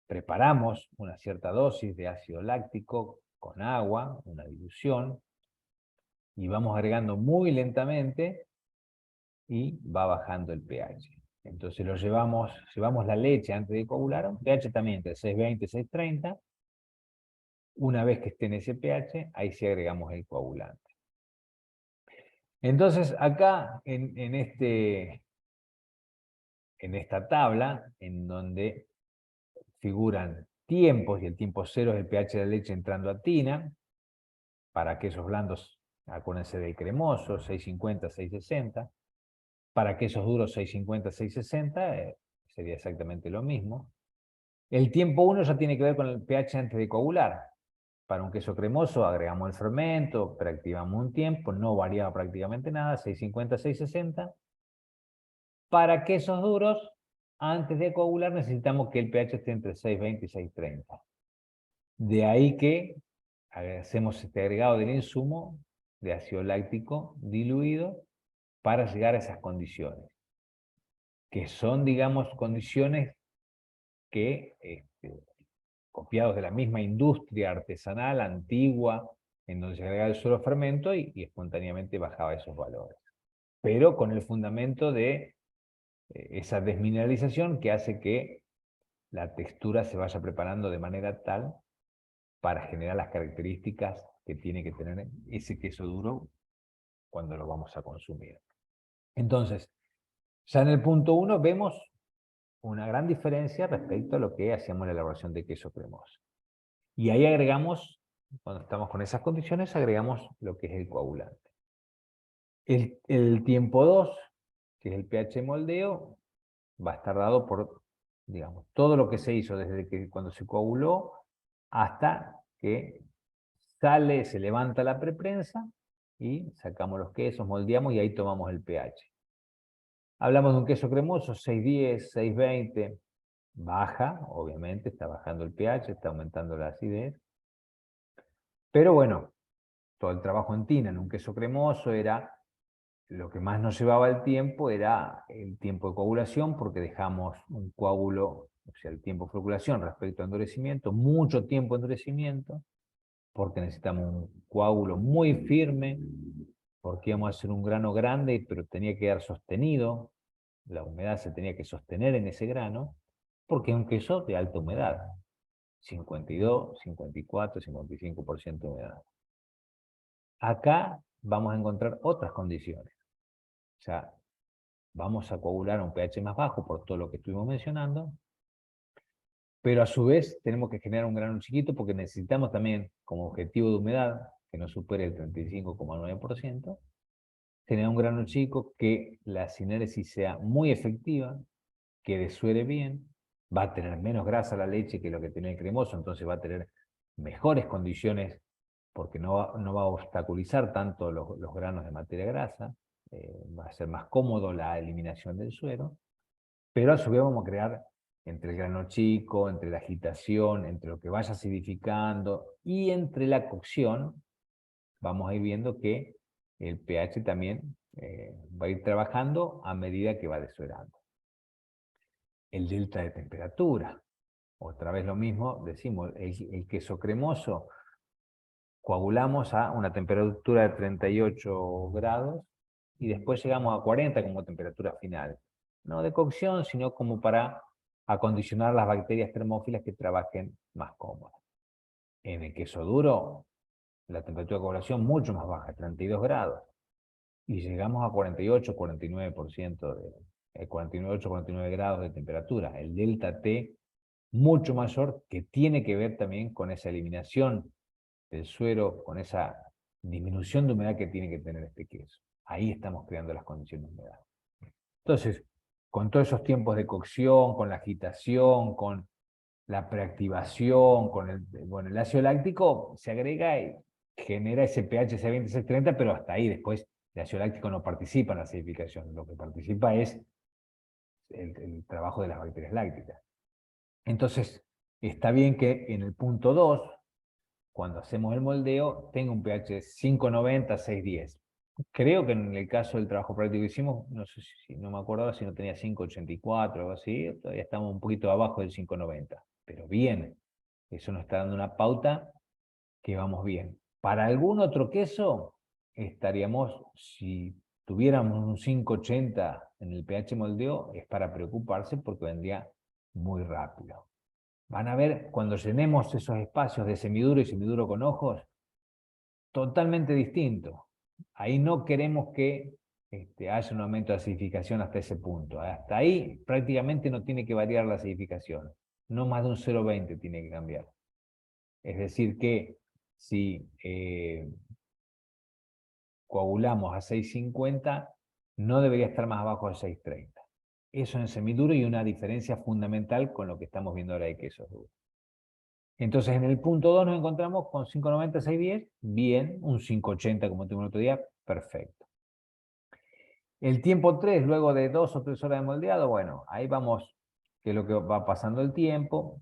Speaker 1: preparamos una cierta dosis de ácido láctico con agua, una dilución, y vamos agregando muy lentamente y va bajando el pH. Entonces llevamos la leche antes de coagular, un pH también entre 6,20 y 6,30. Una vez que esté en ese pH, ahí sí agregamos el coagulante. Entonces acá en esta tabla, en donde figuran tiempos, y el tiempo cero es el pH de la leche entrando a tina. Para quesos blandos, acuérdense del cremoso, 650, 660. Para quesos duros, 650, 660, sería exactamente lo mismo. El tiempo 1 ya tiene que ver con el pH antes de coagular. Para un queso cremoso agregamos el fermento, preactivamos un tiempo, no variaba prácticamente nada, 650, 660. Para quesos duros, antes de coagular necesitamos que el pH esté entre 620 y 630. De ahí que hacemos este agregado del insumo de ácido láctico diluido para llegar a esas condiciones, que son, digamos, condiciones que, copiados de la misma industria artesanal antigua, en donde se agregaba el solo fermento y espontáneamente bajaba esos valores. Pero con el fundamento de esa desmineralización que hace que la textura se vaya preparando de manera tal para generar las características que tiene que tener ese queso duro cuando lo vamos a consumir. Entonces, ya en el punto 1 vemos una gran diferencia respecto a lo que hacíamos en la elaboración de queso cremoso. Y ahí agregamos, cuando estamos con esas condiciones, agregamos lo que es el coagulante. El tiempo 2, que es el pH moldeo, va a estar dado por, digamos, todo lo que se hizo desde que cuando se coaguló hasta que sale, se levanta la preprensa y sacamos los quesos, moldeamos y ahí tomamos el pH. Hablamos de un queso cremoso, 610, 620, baja, obviamente, está bajando el pH, está aumentando la acidez. Pero bueno, todo el trabajo en tina en un queso cremoso era, lo que más nos llevaba el tiempo era el tiempo de coagulación, porque dejamos un coágulo, o sea, el tiempo de floculación respecto a endurecimiento, mucho tiempo de endurecimiento, porque necesitamos un coágulo muy firme, porque íbamos a hacer un grano grande, pero tenía que quedar sostenido, la humedad se tenía que sostener en ese grano, porque es un queso de alta humedad, 52, 54, 55% de humedad. Acá vamos a encontrar otras condiciones. O sea, vamos a coagular a un pH más bajo por todo lo que estuvimos mencionando, pero a su vez tenemos que generar un grano chiquito porque necesitamos también, como objetivo de humedad, que no supere el 35,9%, generar un grano chico, que la sinéresis sea muy efectiva, que desuere bien, va a tener menos grasa la leche que lo que tiene el cremoso, entonces va a tener mejores condiciones porque no va a obstaculizar tanto los granos de materia grasa, va a ser más cómodo la eliminación del suero, pero a su vez vamos a crear entre el grano chico, entre la agitación, entre lo que vaya acidificando y entre la cocción, vamos a ir viendo que el pH también va a ir trabajando a medida que va desuerando. El delta de temperatura, otra vez lo mismo, decimos, el queso cremoso, coagulamos a una temperatura de 38 grados y después llegamos a 40 como temperatura final. No de cocción, sino como para acondicionar las bacterias termófilas que trabajen más cómodas. En el queso duro, la temperatura de coagulación mucho más baja, 32 grados. Y llegamos a 48, 49% de 48, 49 grados de temperatura. El delta T mucho mayor, que tiene que ver también con esa eliminación del suero, con esa disminución de humedad que tiene que tener este queso. Ahí estamos creando las condiciones de humedad. Entonces, con todos esos tiempos de cocción, con la agitación, con la preactivación, con el ácido láctico, se agrega y genera ese pH C20, C30, pero hasta ahí después el ácido láctico no participa en la acidificación. Lo que participa es el trabajo de las bacterias lácticas. Entonces, está bien que en el punto 2, cuando hacemos el moldeo, tenga un pH 590, 610. Creo que en el caso del trabajo práctico que hicimos, no sé si no me acuerdo si no tenía 584 o algo así, todavía estamos un poquito abajo del 590. Pero bien, eso nos está dando una pauta que vamos bien. Para algún otro queso, estaríamos, si tuviéramos un 580 en el pH moldeo, es para preocuparse porque vendría muy rápido. Van a ver, cuando llenemos esos espacios de semiduro y semiduro con ojos, totalmente distinto. Ahí no queremos que haya un aumento de acidificación hasta ese punto. Hasta ahí prácticamente no tiene que variar la acidificación. no más de un 0,20 tiene que cambiar. Es decir que si coagulamos a 6,50, no debería estar más abajo de 6,30. Eso en semiduro y una diferencia fundamental con lo que estamos viendo ahora de quesos duros. Entonces en el punto 2 nos encontramos con 5,90, 6,10, bien, un 5,80 como tuvimos el otro día, perfecto. El tiempo 3, luego de 2 o 3 horas de moldeado, bueno, ahí vamos, que es lo que va pasando el tiempo.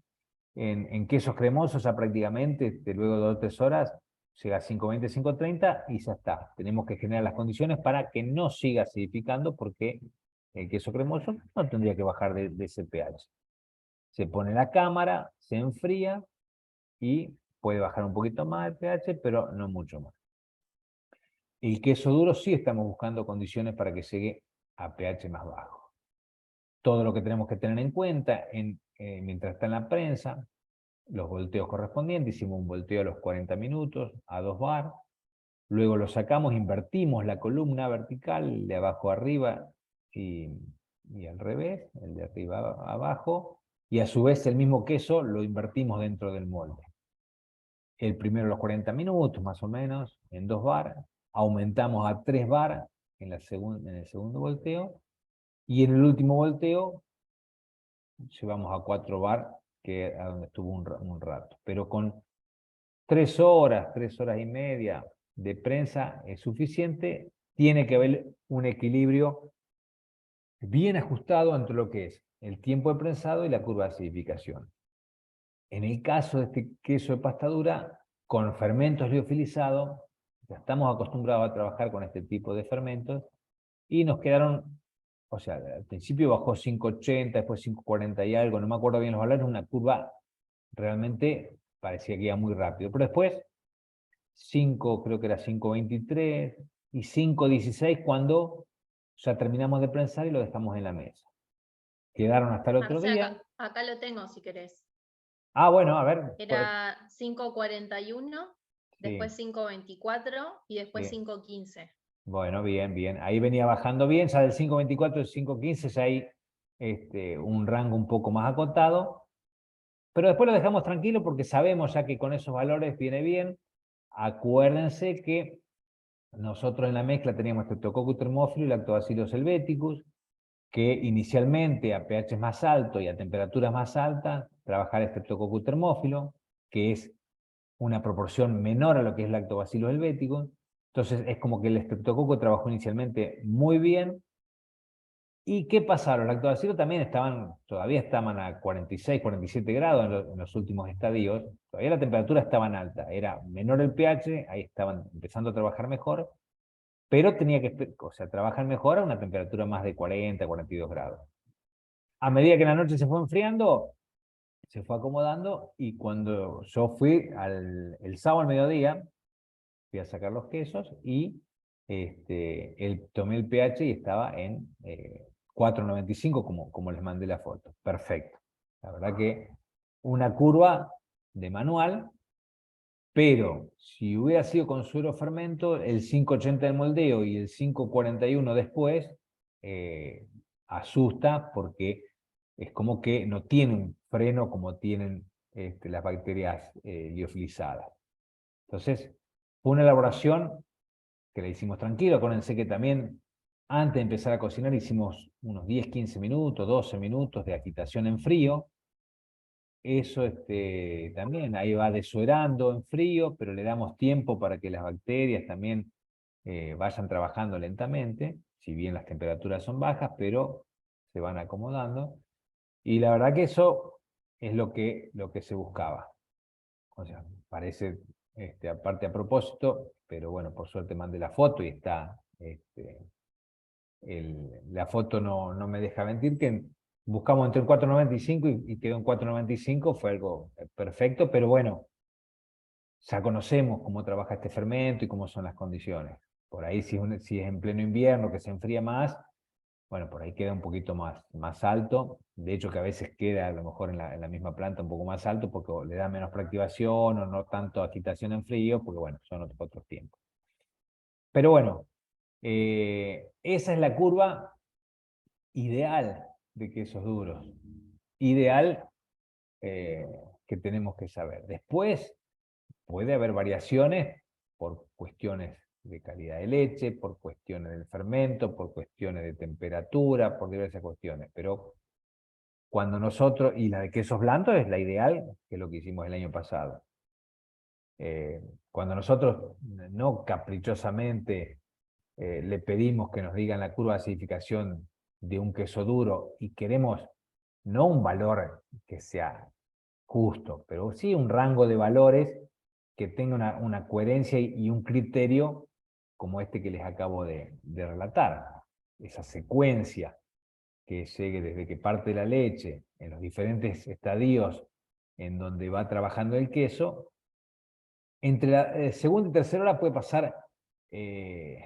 Speaker 1: En quesos cremosos ya prácticamente, luego de 2 o 3 horas, llega a 5,20, 5,30 y ya está. Tenemos que generar las condiciones para que no siga acidificando porque el queso cremoso no tendría que bajar de ese pH. Se pone la cámara, se enfría y puede bajar un poquito más el pH, pero no mucho más. El queso duro sí estamos buscando condiciones para que llegue a pH más bajo. Todo lo que tenemos que tener en cuenta mientras está en la prensa, los volteos correspondientes, hicimos un volteo a los 40 minutos, a 2 bar, luego lo sacamos, invertimos la columna vertical de abajo a arriba y al revés, el de arriba a abajo, y a su vez el mismo queso lo invertimos dentro del molde. El primero a los 40 minutos, más o menos, en 2 bar, aumentamos a 3 bar en el segundo volteo, y en el último volteo llevamos a 4 bar, que es a donde estuvo un rato. Pero con 3 horas, 3 horas y media de prensa es suficiente. Tiene que haber un equilibrio bien ajustado entre lo que es el tiempo de prensado y la curva de acidificación. En el caso de este queso de pasta dura, con fermentos liofilizados, ya estamos acostumbrados a trabajar con este tipo de fermentos, y nos quedaron, o sea, al principio bajó 5,80, después 5,40 y algo, no me acuerdo bien los valores, una curva realmente parecía que iba muy rápido, pero después 5, creo que era 5,23 y 5,16 cuando ya terminamos de prensar y lo dejamos en la mesa. Quedaron hasta el otro
Speaker 2: Marce,
Speaker 1: día.
Speaker 2: acá lo tengo si querés.
Speaker 1: Ah, bueno, a ver.
Speaker 2: Era 5,41, después
Speaker 1: Sí,
Speaker 2: 5,24 y después
Speaker 1: bien.
Speaker 2: 5,15.
Speaker 1: Bueno, bien, bien. Ahí venía bajando bien, ya del 5,24 al 5,15 ya hay un rango un poco más acotado. Pero después lo dejamos tranquilo porque sabemos ya que con esos valores viene bien. Acuérdense que nosotros en la mezcla teníamos Streptococcus thermophilus y Lactobacillus helveticus, que inicialmente a pH más alto y a temperaturas más altas, trabajar Streptococcus thermophilus, que es una proporción menor a lo que es Lactobacillus helveticus. Entonces es como que el Streptococcus trabajó inicialmente muy bien. ¿Y qué pasaron? Los lactobacilos también todavía estaban a 46, 47 grados en los últimos estadios. Todavía la temperatura estaba alta, era menor el pH, ahí estaban empezando a trabajar mejor, pero o sea, trabajan mejor a una temperatura más de 40, 42 grados. A medida que la noche se fue enfriando, se fue acomodando, y cuando yo fui el sábado al mediodía, fui a sacar los quesos y tomé el pH y estaba en 4,95 como les mandé la foto. Perfecto. La verdad que una curva de manual, pero si hubiera sido con suero fermento, el 5,80 del moldeo y el 5,41 después, asusta porque es como que no tiene un freno como tienen las bacterias liofilizadas. Entonces, fue una elaboración que la hicimos tranquilo. Acuérdense que también antes de empezar a cocinar hicimos unos 10, 15 minutos, 12 minutos de agitación en frío. Eso también ahí va desuerando en frío, pero le damos tiempo para que las bacterias también vayan trabajando lentamente, si bien las temperaturas son bajas, pero se van acomodando. Y la verdad que eso es lo que se buscaba. O sea, parece aparte a propósito, pero bueno, por suerte mandé la foto y está, la foto no me deja mentir, que buscamos entre el 4,95 y quedó en 4,95, fue algo perfecto, pero bueno, ya conocemos cómo trabaja este fermento y cómo son las condiciones. Por ahí si es en pleno invierno que se enfría más, bueno, por ahí queda un poquito más alto. De hecho, que a veces queda a lo mejor en la misma planta un poco más alto porque le da menos preactivación o no tanto agitación en frío, porque bueno, son otros tiempos. Pero bueno, esa es la curva ideal de quesos duros. Ideal que tenemos que saber. Después puede haber variaciones por cuestiones de calidad de leche, por cuestiones del fermento, por cuestiones de temperatura, por diversas cuestiones, pero cuando nosotros, y la de quesos blandos es la ideal, que es lo que hicimos el año pasado. Cuando nosotros no caprichosamente le pedimos que nos digan la curva de acidificación de un queso duro y queremos no un valor que sea justo, pero sí un rango de valores que tenga una coherencia y un criterio como este que les acabo de relatar. Esa secuencia que llegue desde que parte la leche, en los diferentes estadios en donde va trabajando el queso. Entre la segunda y tercera hora puede pasar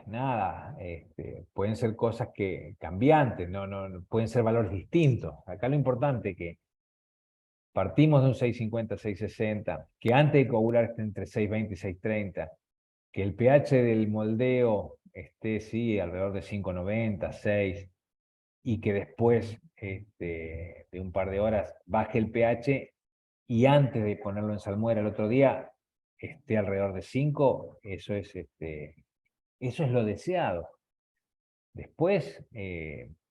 Speaker 1: nada, pueden ser cosas cambiantes, no, pueden ser valores distintos. Acá lo importante es que partimos de un 650, 660, que antes de coagular esté entre 620 y 630, que el pH del moldeo esté, sí, alrededor de 590, 6, y que después de un par de horas baje el pH y antes de ponerlo en salmuera el otro día esté alrededor de 5, eso es lo deseado. Después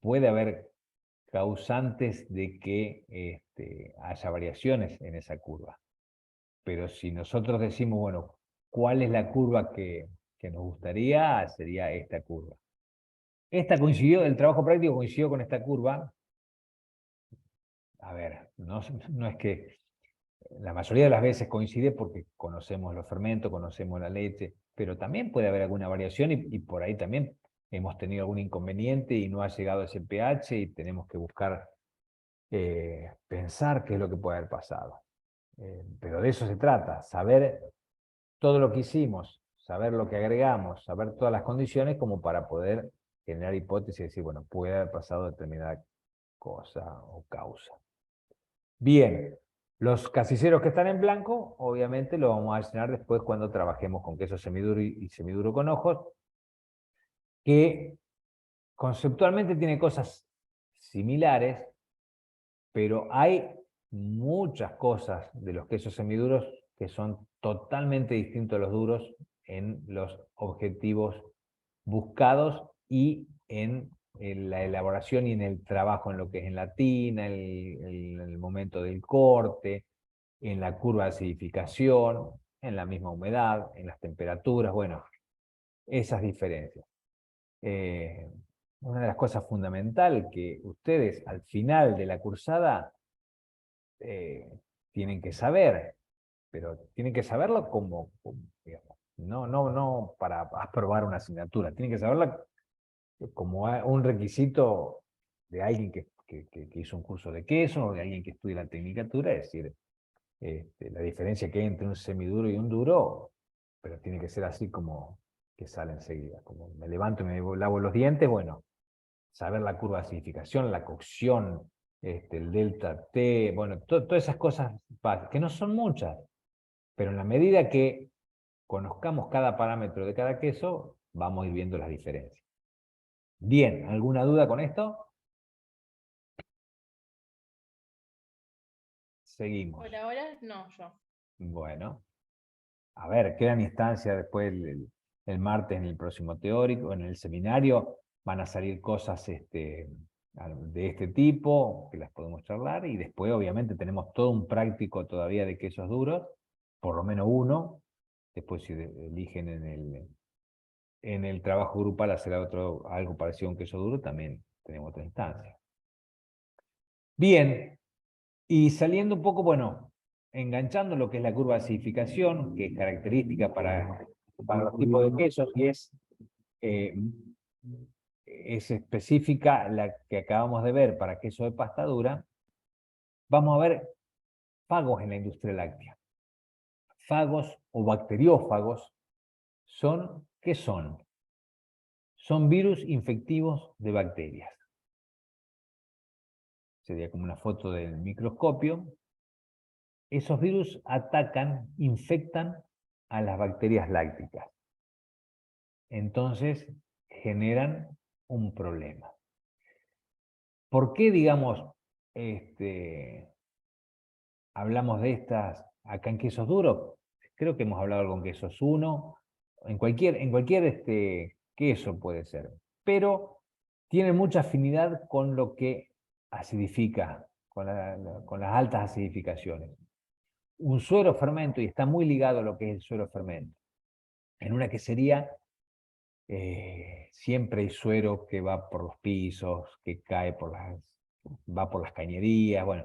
Speaker 1: puede haber causantes de que haya variaciones en esa curva. Pero si nosotros decimos, bueno, ¿cuál es la curva que nos gustaría? Sería esta curva. Esta coincidió, el trabajo práctico coincidió con esta curva. A ver, no es que la mayoría de las veces coincide porque conocemos los fermentos, conocemos la leche, pero también puede haber alguna variación y por ahí también hemos tenido algún inconveniente y no ha llegado ese pH y tenemos que buscar pensar qué es lo que puede haber pasado. Pero de eso se trata, saber todo lo que hicimos, saber lo que agregamos, saber todas las condiciones como para poder generar hipótesis y decir, bueno, puede haber pasado determinada cosa o causa. Bien, los casiceros que están en blanco, obviamente lo vamos a llenar después cuando trabajemos con queso semiduro y semiduro con ojos, que conceptualmente tiene cosas similares, pero hay muchas cosas de los quesos semiduros que son totalmente distintos a los duros en los objetivos buscados y en la elaboración y en el trabajo en lo que es en la tina, el momento del corte, en la curva de acidificación, en la misma humedad, en las temperaturas, bueno, esas diferencias. Una de las cosas fundamentales que ustedes al final de la cursada tienen que saber, pero tienen que saberlo digamos, no para aprobar una asignatura, tienen que saberla como un requisito de alguien que hizo un curso de queso o de alguien que estudia la tecnicatura, es decir, la diferencia que hay entre un semiduro y un duro, pero tiene que ser así como que sale enseguida, como me levanto y me lavo los dientes, bueno, saber la curva de acidificación, la cocción, el delta T, bueno, todas esas cosas que no son muchas, pero en la medida que conozcamos cada parámetro de cada queso, vamos a ir viendo las diferencias. Bien, ¿alguna duda con esto? Seguimos.
Speaker 2: Por ahora no, yo.
Speaker 1: Bueno, a ver, quedan instancias después el martes en el próximo teórico, en el seminario, van a salir cosas de este tipo, que las podemos charlar, y después obviamente tenemos todo un práctico todavía de quesos duros, por lo menos uno, después si eligen en el trabajo grupal hacer algo parecido a un queso duro, también tenemos otra instancia. Bien, y saliendo un poco, bueno, enganchando lo que es la curva de acidificación, que es característica para los tipos de quesos, y es específica la que acabamos de ver para queso de pasta dura, vamos a ver fagos en la industria láctea. Fagos o bacteriófagos ¿qué son? Son virus infectivos de bacterias. Sería como una foto del microscopio. Esos virus atacan, infectan a las bacterias lácticas. Entonces generan un problema. ¿Por qué, digamos, hablamos de estas acá en quesos duros, creo que hemos hablado algo en quesos uno, en cualquier queso puede ser, pero tiene mucha afinidad con lo que acidifica, con las altas acidificaciones. Un suero fermento, y está muy ligado a lo que es el suero fermento. En una quesería siempre hay suero que va por los pisos, que cae va por las cañerías. Bueno,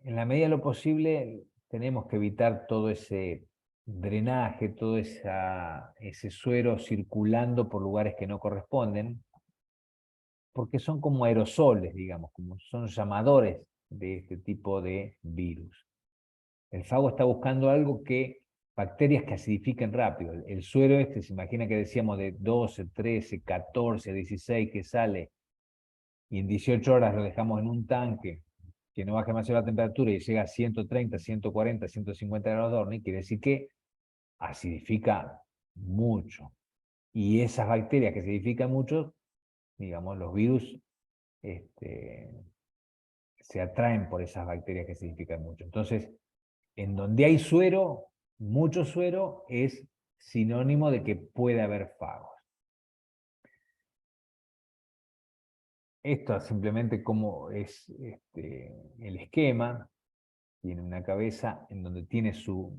Speaker 1: en la medida de lo posible tenemos que evitar todo ese drenaje, todo ese suero circulando por lugares que no corresponden, porque son como aerosoles, digamos, como son llamadores de este tipo de virus. El fago está buscando bacterias que acidifiquen rápido. El suero se imagina que decíamos de 12, 13, 14, 16 que sale, y en 18 horas lo dejamos en un tanque que no baje demasiado la temperatura y llega a 130, 140, 150 grados de Orni, quiere decir que acidifica mucho. Y esas bacterias que acidifican mucho, digamos, los virus se atraen por esas bacterias que acidifican mucho. Entonces, en donde hay suero, mucho suero, es sinónimo de que puede haber fagos. Esto es simplemente como es el esquema. Tiene una cabeza en donde tiene su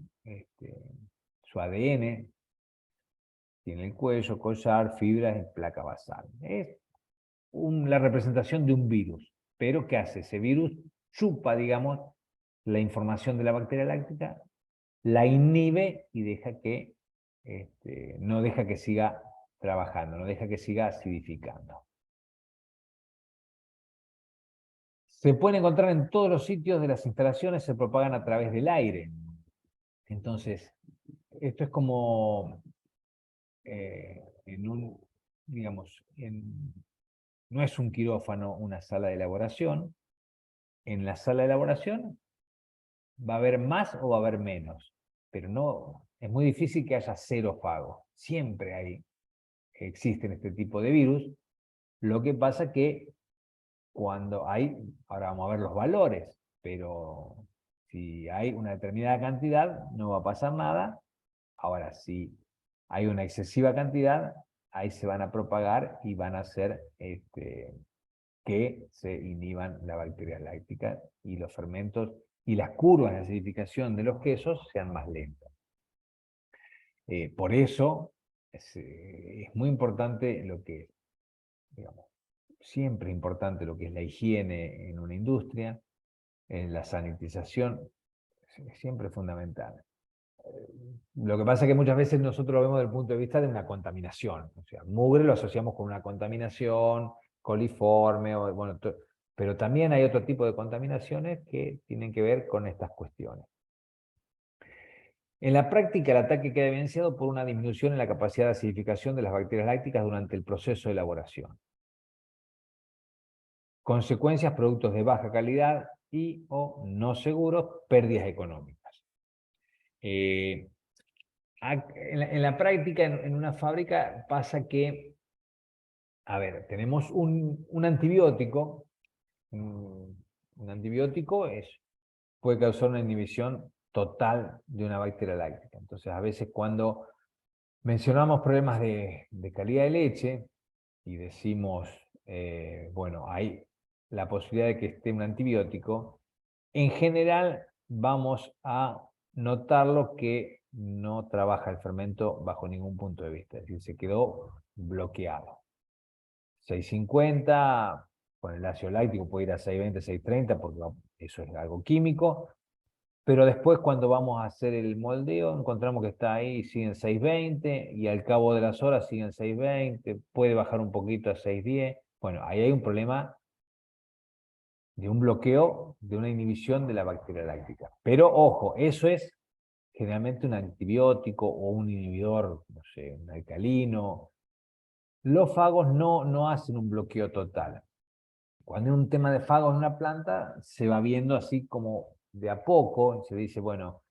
Speaker 1: ADN, tiene el cuello, collar, fibras y placa basal. Es la representación de un virus. Pero ¿qué hace? Ese virus chupa, digamos, la información de la bacteria láctica, la inhibe y no deja que siga trabajando, no deja que siga acidificando. Se pueden encontrar en todos los sitios de las instalaciones, se propagan a través del aire. Entonces, esto es como no es un quirófano, una sala de elaboración. En la sala de elaboración va a haber más o va a haber menos, pero no, es muy difícil que haya cero fagos. Siempre existen este tipo de virus. Lo que pasa que cuando ahora vamos a ver los valores, pero si hay una determinada cantidad, no va a pasar nada. Ahora, si hay una excesiva cantidad, ahí se van a propagar y van a hacer que se inhiban las bacterias lácticas y los fermentos y las curvas de acidificación de los quesos sean más lentas. Por eso es muy importante digamos, siempre es importante lo que es la higiene en una industria, la sanitización, siempre es fundamental. Lo que pasa es que muchas veces nosotros lo vemos desde el punto de vista de una contaminación. O sea, mugre lo asociamos con una contaminación coliforme, pero también hay otro tipo de contaminaciones que tienen que ver con estas cuestiones. En la práctica, el ataque queda evidenciado por una disminución en la capacidad de acidificación de las bacterias lácticas durante el proceso de elaboración. Consecuencias, productos de baja calidad y o no seguros, pérdidas económicas. En la práctica, en una fábrica, pasa que, a ver, tenemos un antibiótico. Un antibiótico puede causar una inhibición total de una bacteria láctica. Entonces, a veces cuando mencionamos problemas de calidad de leche y decimos, bueno, hay la posibilidad de que esté un antibiótico, en general vamos a notarlo que no trabaja el fermento bajo ningún punto de vista, es decir, se quedó bloqueado. 650, con el ácido láctico puede ir a 620, 630, porque eso es algo químico, pero después cuando vamos a hacer el moldeo, encontramos que está ahí, sigue en 620, y al cabo de las horas sigue en 620, puede bajar un poquito a 610. Bueno, ahí hay un problema de un bloqueo, de una inhibición de la bacteria láctica. Pero ojo, eso es generalmente un antibiótico o un inhibidor, no sé, un alcalino. Los fagos no hacen un bloqueo total. Cuando hay un tema de fagos en una planta, se va viendo así como de a poco, y se dice, bueno,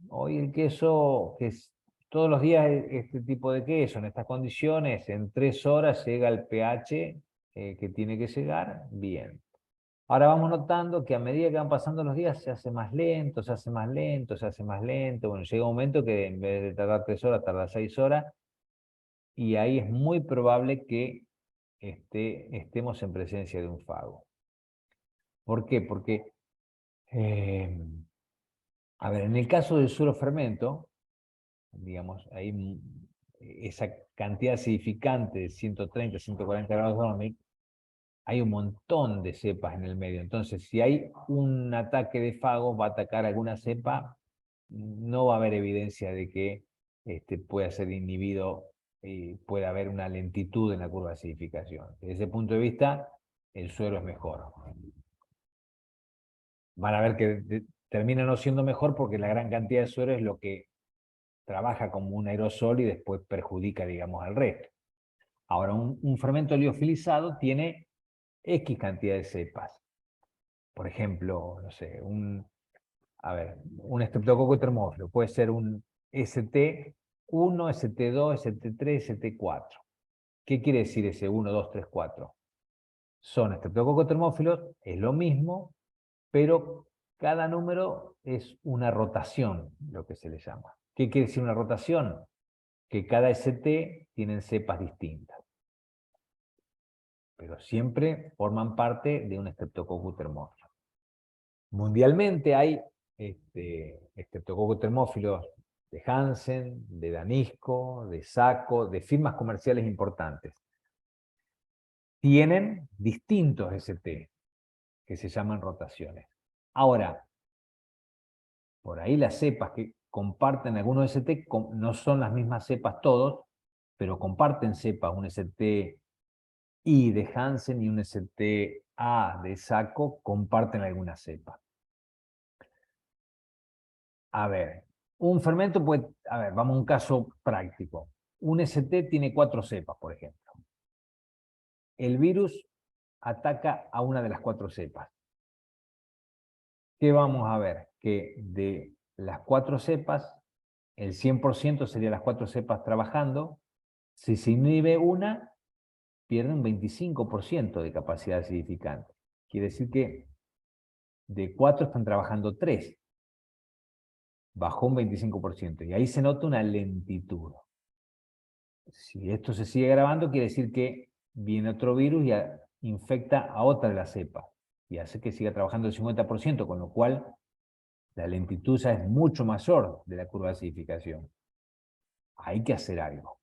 Speaker 1: hoy el queso, que es todos los días este tipo de queso, en estas condiciones, en 3 horas llega al pH que tiene que llegar, bien. Ahora vamos notando que a medida que van pasando los días se hace más lento, se hace más lento, se hace más lento. Bueno, llega un momento que en vez de tardar 3 horas, tarda 6 horas. Y ahí es muy probable que estemos en presencia de un fago. ¿Por qué? Porque, a ver, en el caso del suero fermento, digamos, ahí esa cantidad acidificante de 130, 140 grados Dornick, hay un montón de cepas en el medio. Entonces, si hay un ataque de fagos, va a atacar alguna cepa, no va a haber evidencia de que pueda ser inhibido y pueda haber una lentitud en la curva de acidificación. Desde ese punto de vista, el suero es mejor. Van a ver que termina no siendo mejor porque la gran cantidad de suero es lo que trabaja como un aerosol y después perjudica, digamos, al resto. Ahora, un fermento liofilizado tiene X cantidad de cepas. Por ejemplo, no sé, un estreptococo termófilo puede ser un ST1, ST2, ST3, ST4. ¿Qué quiere decir ese 1, 2, 3, 4? Son estreptococo termófilos, es lo mismo, pero cada número es una rotación, lo que se le llama. ¿Qué quiere decir una rotación? Que cada ST tienen cepas distintas, pero siempre forman parte de un estreptococo termófilo. Mundialmente hay estreptococo termófilos de Hansen, de Danisco, de Sacco, de firmas comerciales importantes. Tienen distintos ST, que se llaman rotaciones. Ahora, por ahí las cepas que comparten algunos ST no son las mismas cepas todos, pero comparten cepas, un STI de Hansen y un STA de Sacco comparten algunas cepas. A ver, un fermento puede, a ver, vamos a un caso práctico. Un ST tiene 4 cepas, por ejemplo. El virus ataca a una de las 4 cepas. ¿Qué vamos a ver? Que de las 4 cepas, el 100% sería las 4 cepas trabajando. Si se inhibe una, pierde un 25% de capacidad acidificante. Quiere decir que de 4 están trabajando 3. Bajó un 25%. Y ahí se nota una lentitud. Si esto se sigue grabando, quiere decir que viene otro virus y infecta a otra de las cepas y hace que siga trabajando el 50%, con lo cual la lentitud ya es mucho mayor de la curva de acidificación. Hay que hacer algo.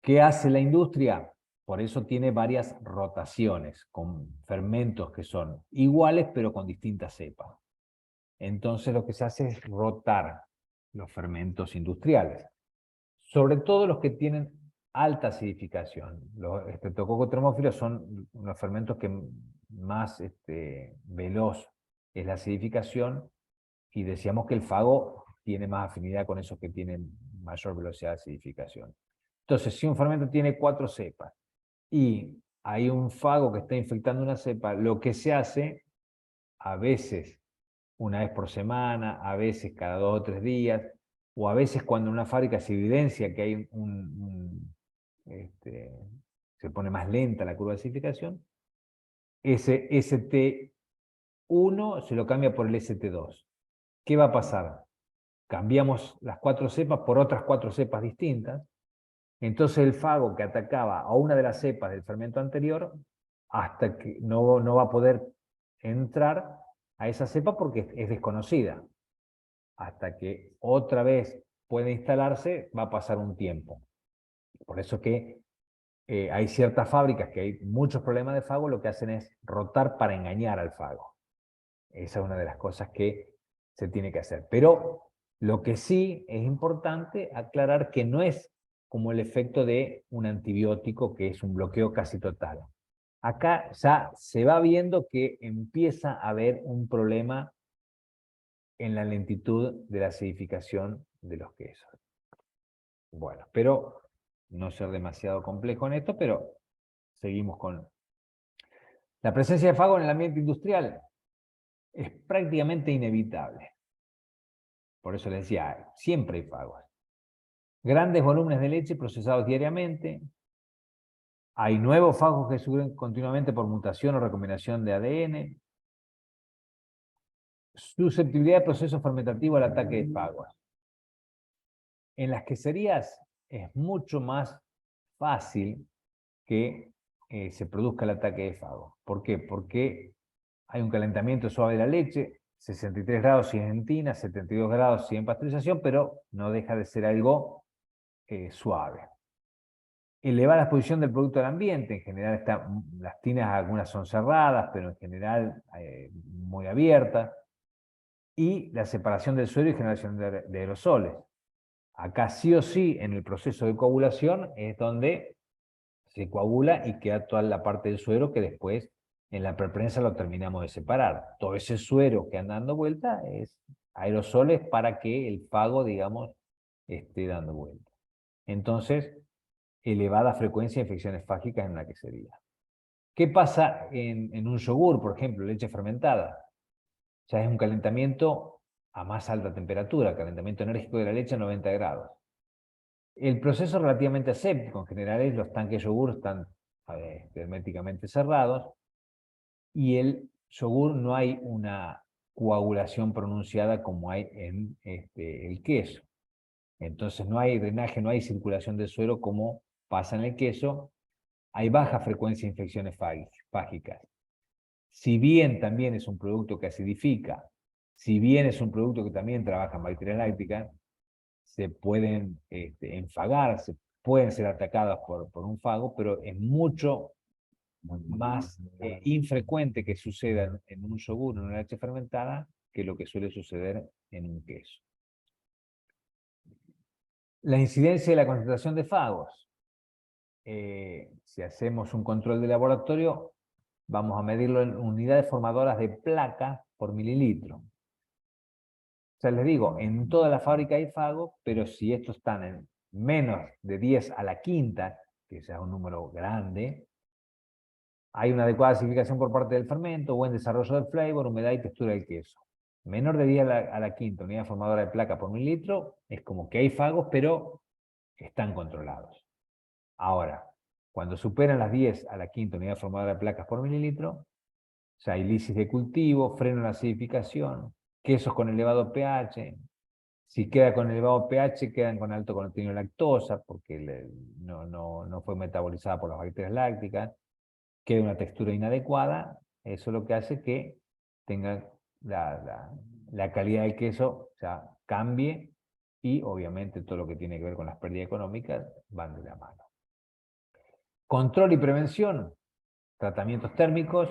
Speaker 1: ¿Qué hace la industria? Por eso tiene varias rotaciones con fermentos que son iguales pero con distintas cepas. Entonces lo que se hace es rotar los fermentos industriales. Sobre todo los que tienen alta acidificación. Los estreptococos termófilos son los fermentos que más veloz es la acidificación y decíamos que el fago tiene más afinidad con esos que tienen mayor velocidad de acidificación. Entonces, si un fermento tiene 4 cepas y hay un fago que está infectando una cepa, lo que se hace, a veces una vez por semana, a veces cada 2 o 3 días, o a veces cuando en una fábrica se evidencia que hay se pone más lenta la curva de acidificación, ese ST1 se lo cambia por el ST2. ¿Qué va a pasar? Cambiamos las 4 cepas por otras 4 cepas distintas, entonces el fago que atacaba a una de las cepas del fermento anterior, hasta que no va a poder entrar a esa cepa porque es desconocida. Hasta que otra vez puede instalarse, va a pasar un tiempo. Por eso que hay ciertas fábricas que hay muchos problemas de fago, lo que hacen es rotar para engañar al fago. Esa es una de las cosas que se tiene que hacer. Pero lo que sí es importante aclarar que no es como el efecto de un antibiótico, que es un bloqueo casi total. Acá ya se va viendo que empieza a haber un problema en la lentitud de la acidificación de los quesos. Bueno, espero no ser demasiado complejo en esto, pero seguimos con... La presencia de fago en el ambiente industrial es prácticamente inevitable. Por eso les decía, siempre hay fagos. Grandes volúmenes de leche procesados diariamente, Hay nuevos fagos que surgen continuamente por mutación o recombinación de ADN. Susceptibilidad de proceso fermentativo al ataque de fagos. En las queserías es mucho más fácil que se produzca el ataque de fago. ¿Por qué? Porque hay un calentamiento suave de la leche, 63 grados si es en tina, 72 grados si en pasteurización, pero no deja de ser algo suave. Elevar la exposición del producto al ambiente, en general las tinas algunas son cerradas, pero en general muy abiertas, y la separación del suero y generación de aerosoles. Acá sí o sí, en el proceso de coagulación, es donde se coagula y queda toda la parte del suero que después en la preprensa lo terminamos de separar. Todo ese suero que anda dando vuelta es aerosoles para que el fago, digamos, esté dando vuelta. Entonces, elevada frecuencia de infecciones fágicas en la quesería. ¿Qué pasa en un yogur, por ejemplo, leche fermentada? Ya es un calentamiento a más alta temperatura, calentamiento enérgico de la leche a 90 grados. El proceso es relativamente aséptico, en general los tanques de yogur están herméticamente cerrados y el yogur no hay una coagulación pronunciada como hay en el queso. Entonces no hay drenaje, no hay circulación de suero como pasa en el queso. Hay baja frecuencia de infecciones fágicas. Si bien también es un producto que acidifica, si bien es un producto que también trabaja en bacterias lácticas, se pueden enfagar, se pueden ser atacadas por un fago, pero es mucho más infrecuente que suceda en un yogur, en una leche fermentada, que lo que suele suceder en un queso. La incidencia de la concentración de fagos. Si hacemos un control de laboratorio, vamos a medirlo en unidades formadoras de placa por mililitro. O sea, les digo, en toda la fábrica hay fagos, pero si estos están en menos de 10 a la quinta, que sea un número grande, hay una adecuada acidificación por parte del fermento, buen desarrollo del flavor, humedad y textura del queso. Menor de 10 a la quinta unidad formadora de placa por mililitro, es como que hay fagos, pero están controlados. Ahora, cuando superan las 10 a la quinta unidad formadora de placas por mililitro, ya hay lisis de cultivo, freno en la acidificación, quesos con elevado pH. Si queda con elevado pH, quedan con alto contenido de lactosa, porque no fue metabolizada por las bacterias lácticas. Queda una textura inadecuada. Eso es lo que hace que tenga la calidad del queso, o sea, cambie, y obviamente todo lo que tiene que ver con las pérdidas económicas van de la mano. Control y prevención, tratamientos térmicos,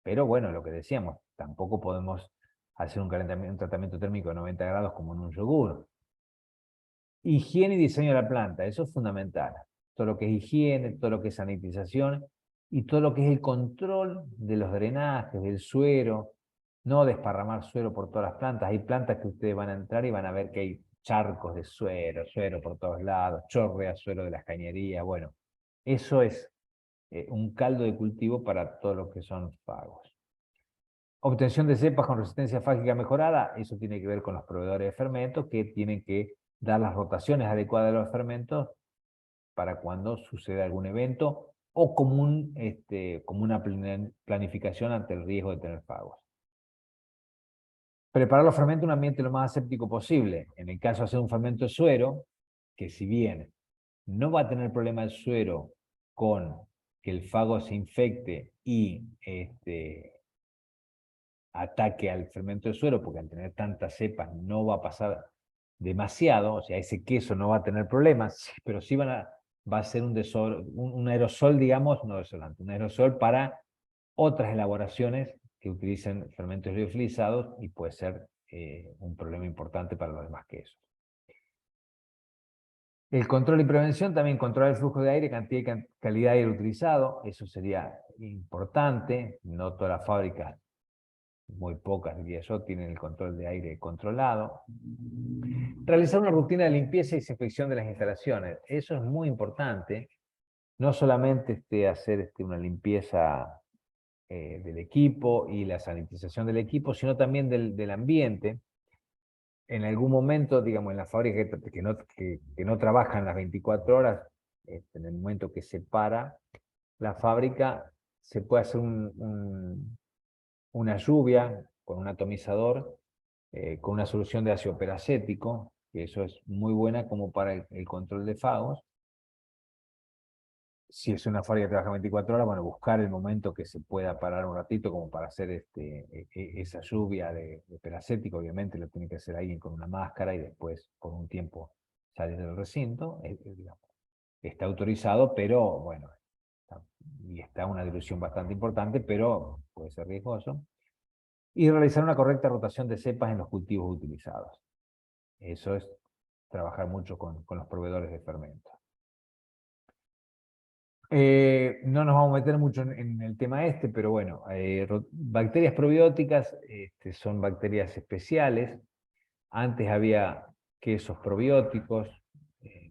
Speaker 1: pero bueno, lo que decíamos, tampoco podemos hacer un tratamiento térmico de 90 grados como en un yogur. Higiene y diseño de la planta, eso es fundamental. Todo lo que es higiene, todo lo que es sanitización y todo lo que es el control de los drenajes, del suero, no desparramar suero por todas las plantas. Hay plantas que ustedes van a entrar y van a ver que hay charcos de suero, suero por todos lados, chorrea suero de las cañerías. Bueno, eso es un caldo de cultivo para todo lo que son fagos. Obtención de cepas con resistencia fágica mejorada, eso tiene que ver con los proveedores de fermentos que tienen que dar las rotaciones adecuadas de los fermentos para cuando suceda algún evento o como una planificación ante el riesgo de tener fagos. Preparar los fermentos en un ambiente lo más aséptico posible. En el caso de hacer un fermento de suero, que si bien no va a tener problema el suero con que el fago se infecte y ataque al fermento de suero, porque al tener tantas cepas no va a pasar demasiado, o sea, ese queso no va a tener problemas, pero sí va a ser un aerosol, digamos, no desolante, un aerosol para otras elaboraciones que utilicen fermentos liofilizados y puede ser un problema importante para los demás quesos. El control y prevención, también controlar el flujo de aire, cantidad y calidad de aire utilizado, eso sería importante. No todas las fábricas, muy pocas diría yo, tienen el control de aire controlado. Realizar una rutina de limpieza y desinfección de las instalaciones, eso es muy importante. No solamente hacer una limpieza del equipo y la sanitización del equipo, sino también del ambiente. En algún momento, digamos, en la fábrica que no trabajan las 24 horas, en el momento que se para la fábrica, se puede hacer una lluvia con un atomizador, con una solución de ácido peracético, que eso es muy buena como para el control de fagos. Si es una fábrica que trabaja 24 horas, bueno, buscar el momento que se pueda parar un ratito como para hacer esa lluvia de peracético. Obviamente lo tiene que hacer alguien con una máscara y después por un tiempo salir del recinto. Digamos, está autorizado, pero bueno, y está una dilución bastante importante, pero puede ser riesgoso. Y realizar una correcta rotación de cepas en los cultivos utilizados. Eso es trabajar mucho con los proveedores de fermentos. No nos vamos a meter mucho en el tema pero bueno, bacterias probióticas son bacterias especiales. Antes había quesos probióticos,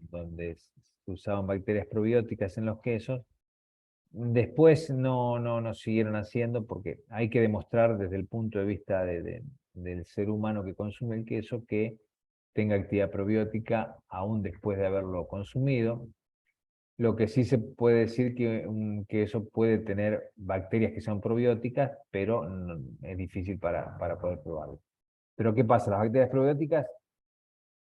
Speaker 1: donde se usaban bacterias probióticas en los quesos. Después no siguieron haciendo porque hay que demostrar desde el punto de vista del ser humano que consume el queso que tenga actividad probiótica aún después de haberlo consumido. Lo que sí se puede decir que eso puede tener bacterias que son probióticas, pero es difícil para poder probarlo. Pero ¿qué pasa? Las bacterias probióticas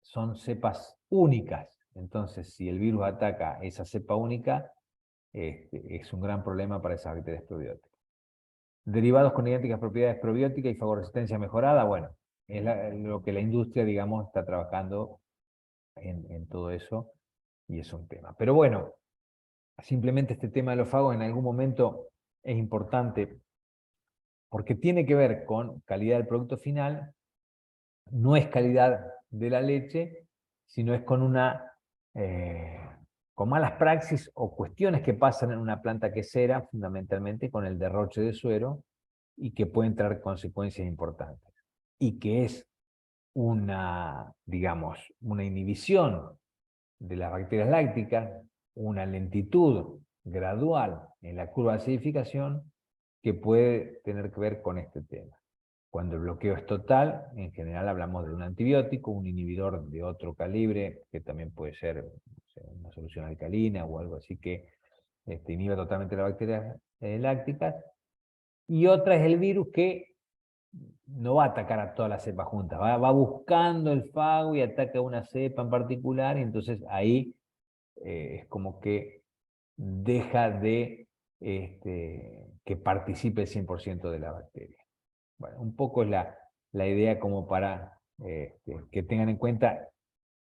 Speaker 1: son cepas únicas. Entonces, si el virus ataca esa cepa única, es un gran problema para esas bacterias probióticas. Derivados con idénticas propiedades probióticas y favoresistencia mejorada, bueno, es lo que la industria, digamos, está trabajando en todo eso, y es un tema. Pero bueno, simplemente este tema de los fagos en algún momento es importante porque tiene que ver con calidad del producto final, no es calidad de la leche, sino es con malas praxis o cuestiones que pasan en una planta quesera, fundamentalmente con el derroche de suero, y que pueden traer consecuencias importantes. Y que es digamos, una inhibición de las bacterias lácticas, una lentitud gradual en la curva de acidificación que puede tener que ver con este tema. Cuando el bloqueo es total, en general hablamos de un antibiótico, un inhibidor de otro calibre, que también puede ser, no sé, una solución alcalina o algo así que inhibe totalmente las bacterias lácticas. Y otra es el virus que no va a atacar a todas las cepas juntas, va buscando el fago y ataca a una cepa en particular, y entonces ahí es como que deja de que participe el 100% de la bacteria. Bueno, un poco es la idea como para que tengan en cuenta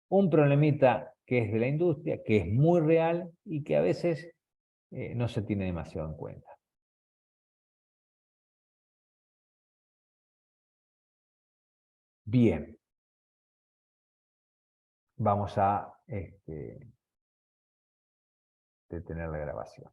Speaker 1: un problemita que es de la industria, que es muy real y que a veces no se tiene demasiado en cuenta. Bien, vamos a detener la grabación.